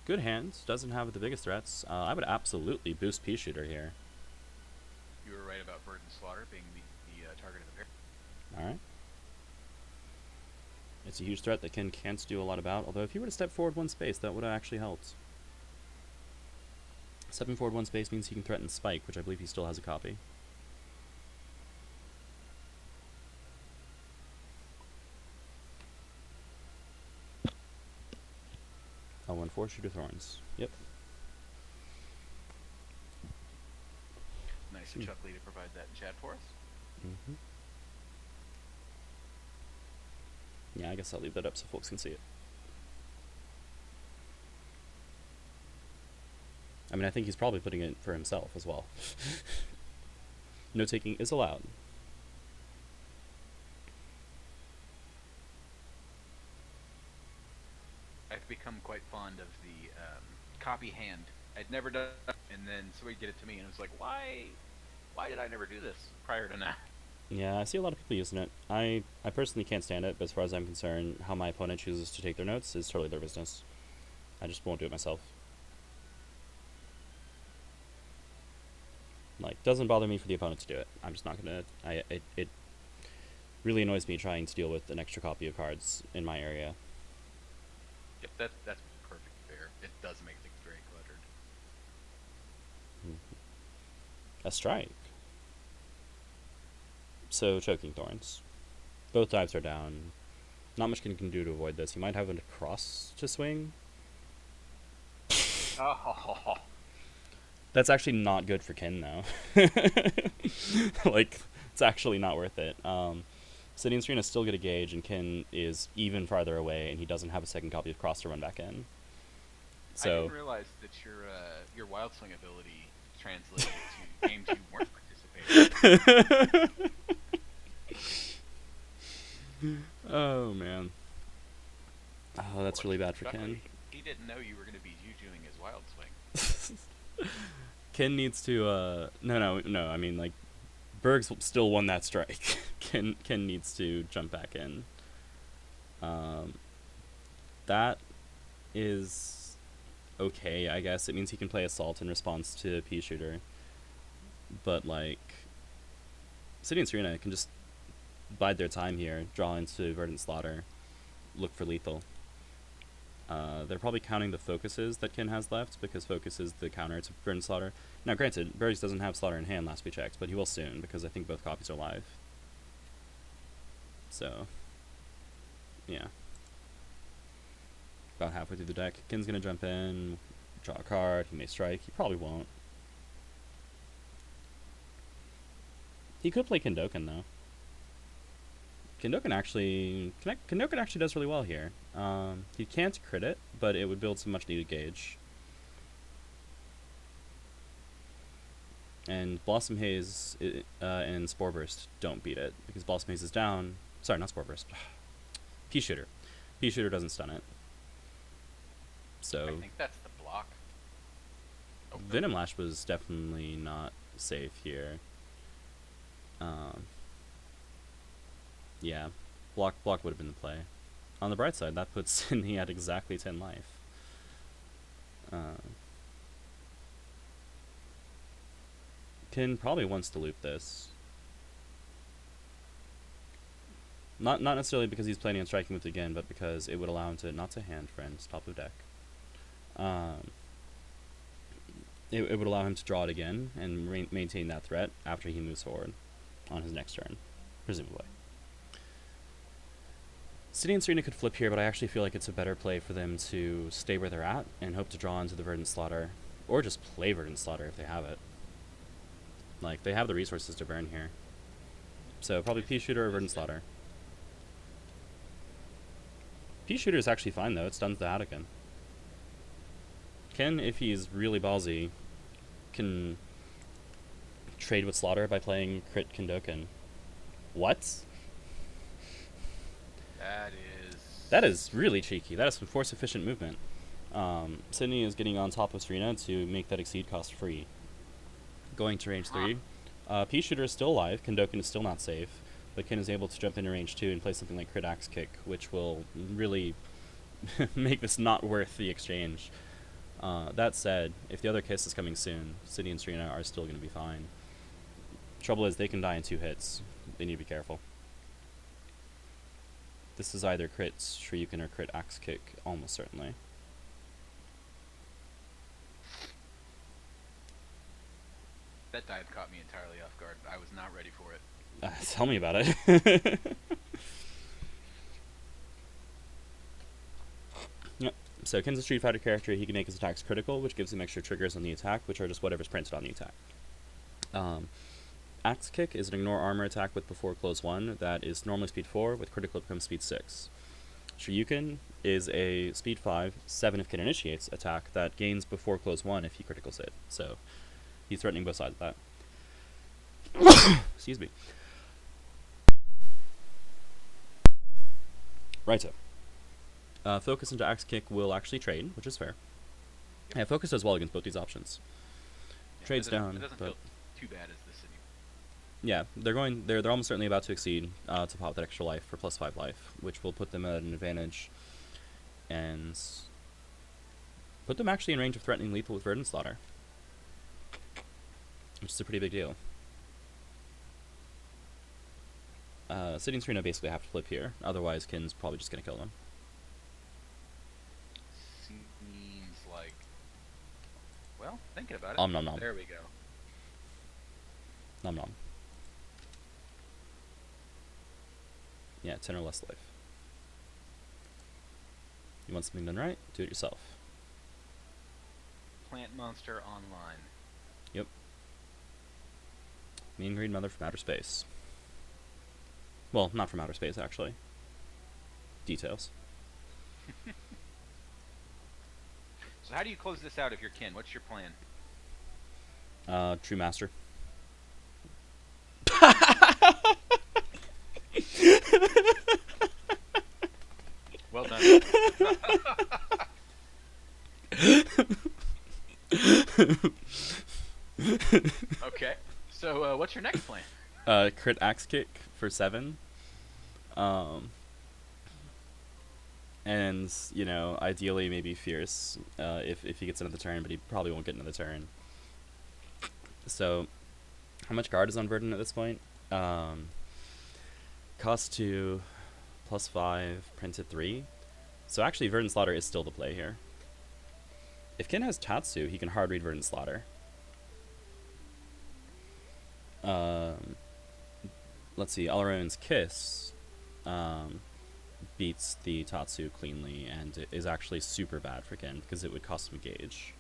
Good hand, doesn't have the biggest threats. I would absolutely boost Pea Shooter here. You were right about Verdant Slaughter being the target of the pair. Alright. It's a huge threat that Ken can't do a lot about, although if he were to step forward 1 space, that would have actually helped. Stepping forward 1 space means he can threaten Spike, which I believe he still has a copy. L14 Shooter Thorns. Yep. Nice of Chuckly to provide that in chat for us. Mm-hmm. Yeah, I guess I'll leave that up so folks can see it. I mean, I think he's probably putting it for himself as well. No taking is allowed. I've become quite fond of the copy hand. I'd never done it, and then somebody did it to me, and it was like, why did I never do this prior to now? Yeah, I see a lot of people using it. I personally can't stand it, but as far as I'm concerned, how my opponent chooses to take their notes is totally their business. I just won't do it myself. Like, doesn't bother me for the opponent to do it. I'm just not gonna... It really annoys me trying to deal with an extra copy of cards in my area. Yep, that's perfect fair. It does make things very cluttered. A strike. So, Choking Thorns. Both dives are down. Not much Ken can do to avoid this. He might have a cross to swing. Oh. That's actually not good for Ken, though. Like, it's actually not worth it. City and Serena still get a gauge, and Ken is even farther away, and he doesn't have a second copy of Cross to run back in. So I didn't realize that your Wild Swing ability translated to games you weren't participating in. Oh, man. Oh, that's really bad for Ken. He didn't know you were going to be jujuing his Wild Swing. Ken needs to, no, I mean, like, Burgs still won that strike. Ken needs to jump back in. That is okay, I guess. It means he can play Assault in response to Pea Shooter. But, like, City and Serena can just bide their time here, draw into Verdant Slaughter, look for lethal. They're probably counting the focuses that Ken has left, because focus is the counter to Verdant Slaughter. Now, granted, Burgs doesn't have Slaughter in hand last we checked, but he will soon, because I think both copies are live. So, yeah. About halfway through the deck, Ken's gonna jump in, draw a card, he may strike, he probably won't. He could play Kendoken, though. Kendoken actually does really well here. He can't crit it, but it would build some much needed gauge. And Blossom Haze and Spore Burst don't beat it, because Blossom Haze is down. Sorry, not Spore Burst. Pea Shooter. Pea Shooter doesn't stun it. So I think that's the block. Oh, no. Venom Lash was definitely not safe here. Yeah, block would have been the play. On the bright side, that puts Sydney at exactly 10 life. Ken probably wants to loop this. Not necessarily because he's planning on striking with it again, but because it would allow him to not to hand friends top of deck. It would allow him to draw it again and maintain that threat after he moves forward on his next turn, presumably. City and Serena could flip here, but I actually feel like it's a better play for them to stay where they're at and hope to draw into the Verdant Slaughter, or just play Verdant Slaughter if they have it. Like, they have the resources to burn here. So probably Pea Shooter or Verdant Slaughter. Pea Shooter is actually fine, though. It stuns the Hadouken. Ken, if he's really ballsy, can trade with Slaughter by playing Crit Kendoken. What? That is really cheeky. That is some force-efficient movement. Sydney is getting on top of Serena to make that exceed cost free. Going to range 3. Pea Shooter is still alive. Kendoken is still not safe. But Ken is able to jump into range 2 and play something like Crit Axe Kick, which will really make this not worth the exchange. That said, if the other kiss is coming soon, Sydney and Serena are still going to be fine. Trouble is, they can die in 2 hits. They need to be careful. This is either crit Shoryuken or crit Axe Kick, almost certainly. That dive caught me entirely off guard. I was not ready for it. Tell me about it. Yep. So Ken's a Street Fighter character. He can make his attacks critical, which gives him extra triggers on the attack, which are just whatever's printed on the attack. Axe Kick is an ignore armor attack with before close 1 that is normally speed 4, with critical it becomes speed 6. Shoryuken is a speed 5, 7 if Ken initiates attack that gains before close 1 if he criticals it. So he's threatening both sides of that. Excuse me. Righto. Focus into Axe Kick will actually trade, which is fair. Yeah, Focus does well against both these options. Yeah, Trades down, it doesn't but feel too bad as the city. yeah, they're almost certainly about to exceed to pop that extra life for +5 life, which will put them at an advantage and put them actually in range of threatening lethal with Verdant Slaughter, which is a pretty big deal. City and Serena basically have to flip here, otherwise Ken's probably just gonna kill them. Seems like, well, thinking about it. Nom nom nom. There we go. Nom nom. Yeah, 10 or less life. You want something done right? Do it yourself. Plant Monster Online. Yep. Mean Green Mother from outer space. Well, not from outer space, actually. Details. So how do you close this out if you're Ken? What's your plan? True Master. Well done. Okay. So what's your next plan? Crit axe kick for 7. And you know, ideally maybe fierce if he gets another turn, but he probably won't get another turn. So, how much guard is on Verdant at this point? Cost 2, +5, printed 3. So actually, Verdant Slaughter is still the play here. If Ken has Tatsu, he can hard read Verdant Slaughter. Let's see, Alaron's Kiss beats the Tatsu cleanly, and it is actually super bad for Ken because it would cost him Gauge.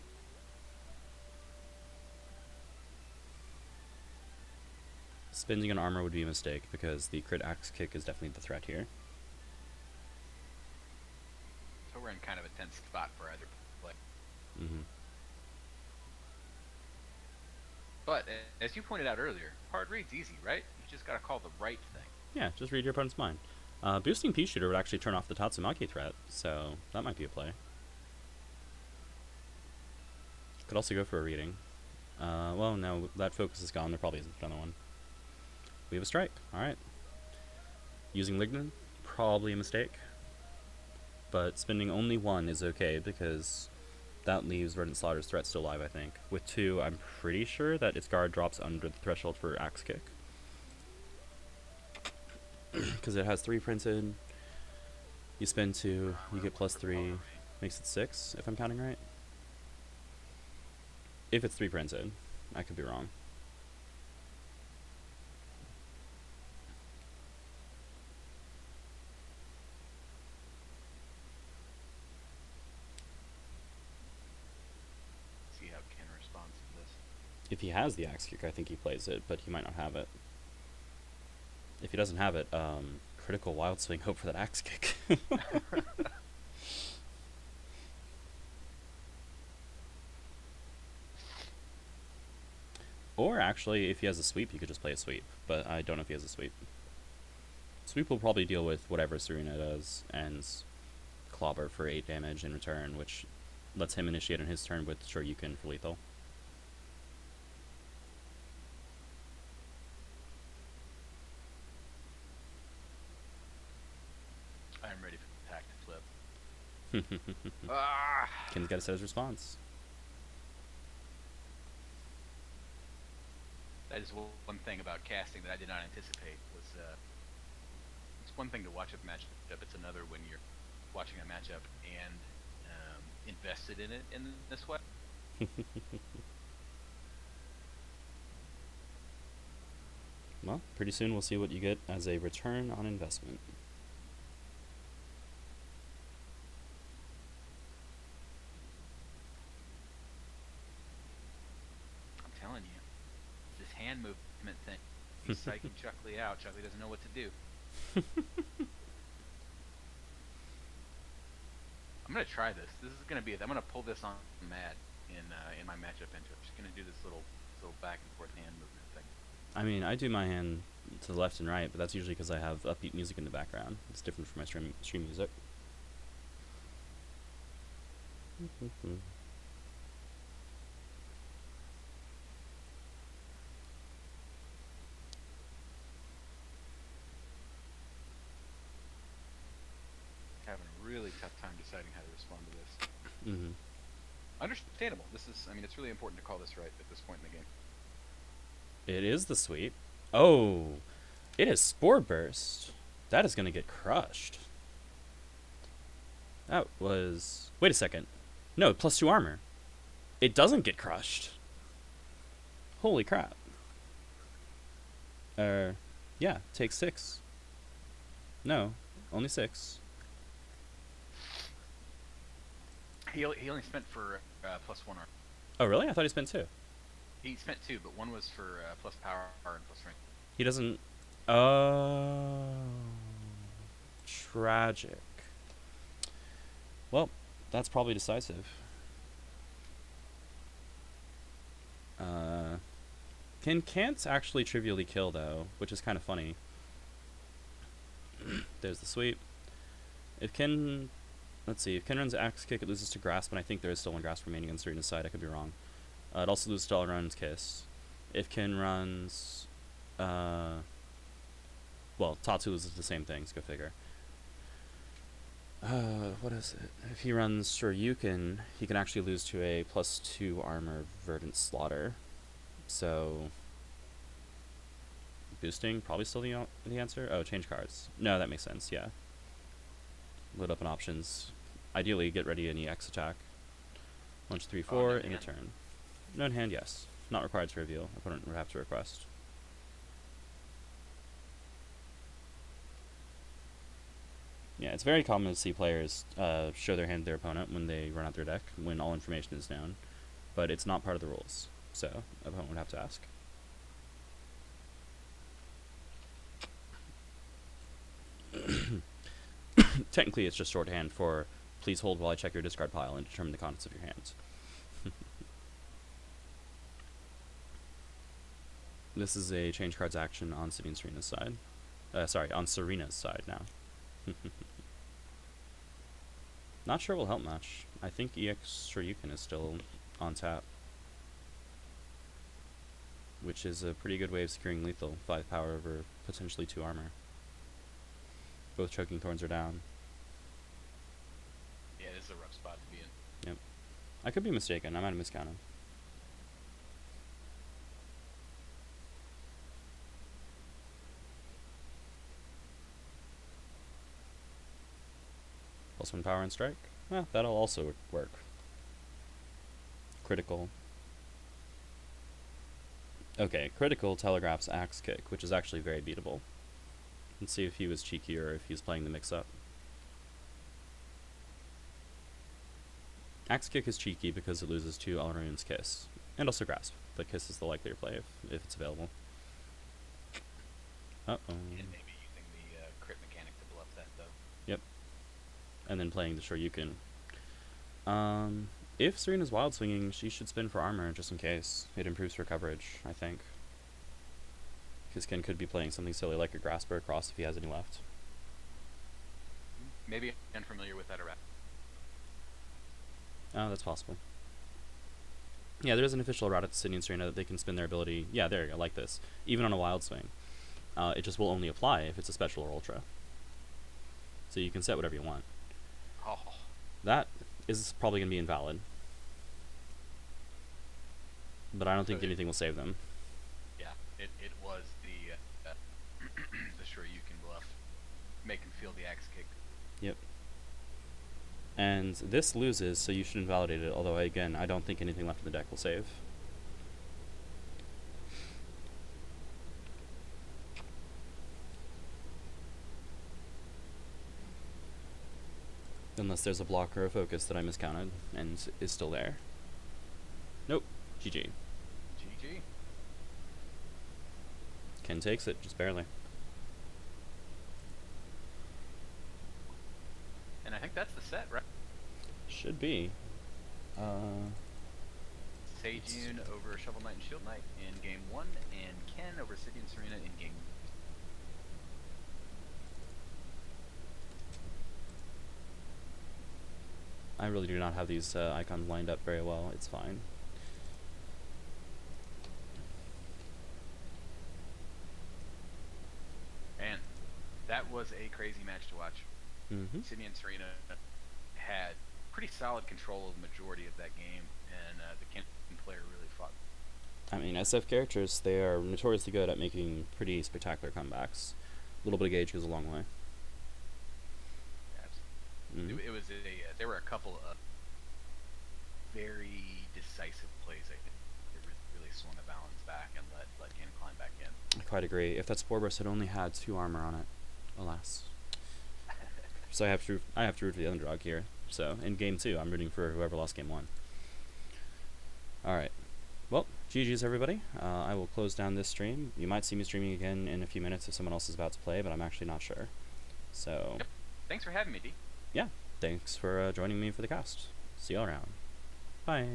Spending an armor would be a mistake because the crit axe kick is definitely the threat here. So we're in kind of a tense spot for either play. But as you pointed out earlier, hard read's easy, right? You just gotta call the right thing. Yeah, just read your opponent's mind. Boosting Pea Shooter would actually turn off the Tatsumaki threat, so that might be a play. Could also go for a reading. Well, no, that focus is gone. There probably isn't another one. We have a strike. Alright. Using Lignin, probably a mistake. But spending only 1 is okay because that leaves Verdant Slaughter's threat still alive, I think. With 2, I'm pretty sure that its guard drops under the threshold for Axe Kick. Because it has 3 printed. You spend 2, you get +3, makes it 6, if I'm counting right. If it's 3 printed. I could be wrong. See how Ken responds to this. If he has the Axe Kick, I think he plays it, but he might not have it. If he doesn't have it, critical Wild Swing, hope for that Axe Kick. Or actually, if he has a sweep, he could just play a sweep, but I don't know if he has a sweep. Sweep will probably deal with whatever Serena does, and Clobber for 8 damage in return, which lets him initiate on his turn with Shoryuken for lethal. I'm ready for the attack to flip. Ah! Ken's got to set his response. That is one thing about casting that I did not anticipate was it's one thing to watch a matchup, it's another when you're watching a matchup and invested in it in this way. Well, pretty soon we'll see what you get as a return on investment. I'm telling you, this hand movement thing, he's psyching Chuckly out. Chuckly doesn't know what to do. I'm gonna try this. This is gonna be. I'm gonna pull this on Mad in my matchup intro. I'm just gonna do this little back and forth hand movement thing. I mean, I do my hand to the left and right, but that's usually because I have upbeat music in the background. It's different from my stream music. Having a really tough time deciding how to respond to this. Mm-hmm. Understandable. This is. I mean, it's really important to call this right at this point in the game. It is the sweep. Oh, it is Spore Burst. That is going to get crushed. That was... Wait a second. No, +2 armor. It doesn't get crushed. Holy crap. Yeah, take 6. No, only 6. He only spent for +1 armor. Oh, really? I thought he spent 2. He spent 2, but 1 was for plus power and plus strength. He doesn't... Oh... Tragic. Well, that's probably decisive. Ken can't actually trivially kill, though, which is kind of funny. There's the sweep. If Ken Let's see. If Ken runs Axe Kick, it loses to Grasp, and I think there is still one Grasp remaining on Serena's side. I could be wrong. It also loses to all-around Kiss. If Ken runs... well, Tatsu loses the same things. Go figure. What is it? If he runs Shoryuken, he can actually lose to a +2 armor Verdant Slaughter. So... boosting? Probably still the answer? Oh, change cards. No, that makes sense, yeah. Load up on options. Ideally, get ready an EX attack. 1, 2, 3, 4 in a turn. No in hand, yes. Not required to reveal. Opponent would have to request. Yeah, it's very common to see players show their hand to their opponent when they run out their deck, when all information is known. But it's not part of the rules, so opponent would have to ask. Technically, it's just shorthand for please hold while I check your discard pile and determine the contents of your hands. This is a change cards action on City and Serena's side. Sorry, on Serena's side now. Not sure will help much. I think EX Shoryuken is still on tap, which is a pretty good way of securing lethal. 5 power over potentially 2 armor. Both Choking Thorns are down. Yeah, this is a rough spot to be in. Yep. I could be mistaken. I might have miscounted. +1 power and strike. Well, that'll also work. Critical. Okay, critical telegraphs Axe Kick, which is actually very beatable. Let's see if he was cheeky or if he's playing the mix-up. Axe Kick is cheeky because it loses to Alrune's Kiss, and also Grasp, but Kiss is the likelier play if it's available. Uh-oh. And maybe using the crit mechanic to bluff that, though. Yep. And then playing the Shoryuken. If Serena's wild swinging, she should spin for armor just in case. It improves her coverage, I think. Because Ken could be playing something silly like a Grasper across if he has any left. Maybe unfamiliar with that errata. Oh, that's possible. Yeah, there is an official route at City and Serena that they can spin their ability. Yeah, there you go, like this. Even on a wild swing. It just will only apply if it's a special or ultra. So you can set whatever you want. Oh. That is probably going to be invalid. But I don't think anything will save them. Yeah, it was the the Shoryuken bluff. Make him feel the axe kick. Yep. And this loses, so you should invalidate it, although again, I don't think anything left in the deck will save. Unless there's a block or a focus that I miscounted and is still there. Nope. GG. GG. Ken takes it, just barely. And I think that's the set, right? Should be. Seijun over Shovel Knight and Shield Knight in game 1, and Ken over City and Serena in game. I really do not have these icons lined up very well. It's fine. And that was a crazy match to watch. Mm-hmm. City and Serena had pretty solid control of the majority of that game, and the Ken player really fought. I mean, SF characters, they are notoriously good at making pretty spectacular comebacks. A little bit of gauge goes a long way. Mm-hmm. It was there were a couple of very decisive plays. I think it really swung the balance back and let Ken climb back in. I quite agree. If that Spore Burst had only had 2 armor on it, alas. So I have to root for the underdog here. So in game 2, I'm rooting for whoever lost game 1. All right. Well, GG's everybody. I will close down this stream. You might see me streaming again in a few minutes if someone else is about to play, but I'm actually not sure. So. Yep. Thanks for having me, D. Yeah. Thanks for joining me for the cast. See you all around. Bye.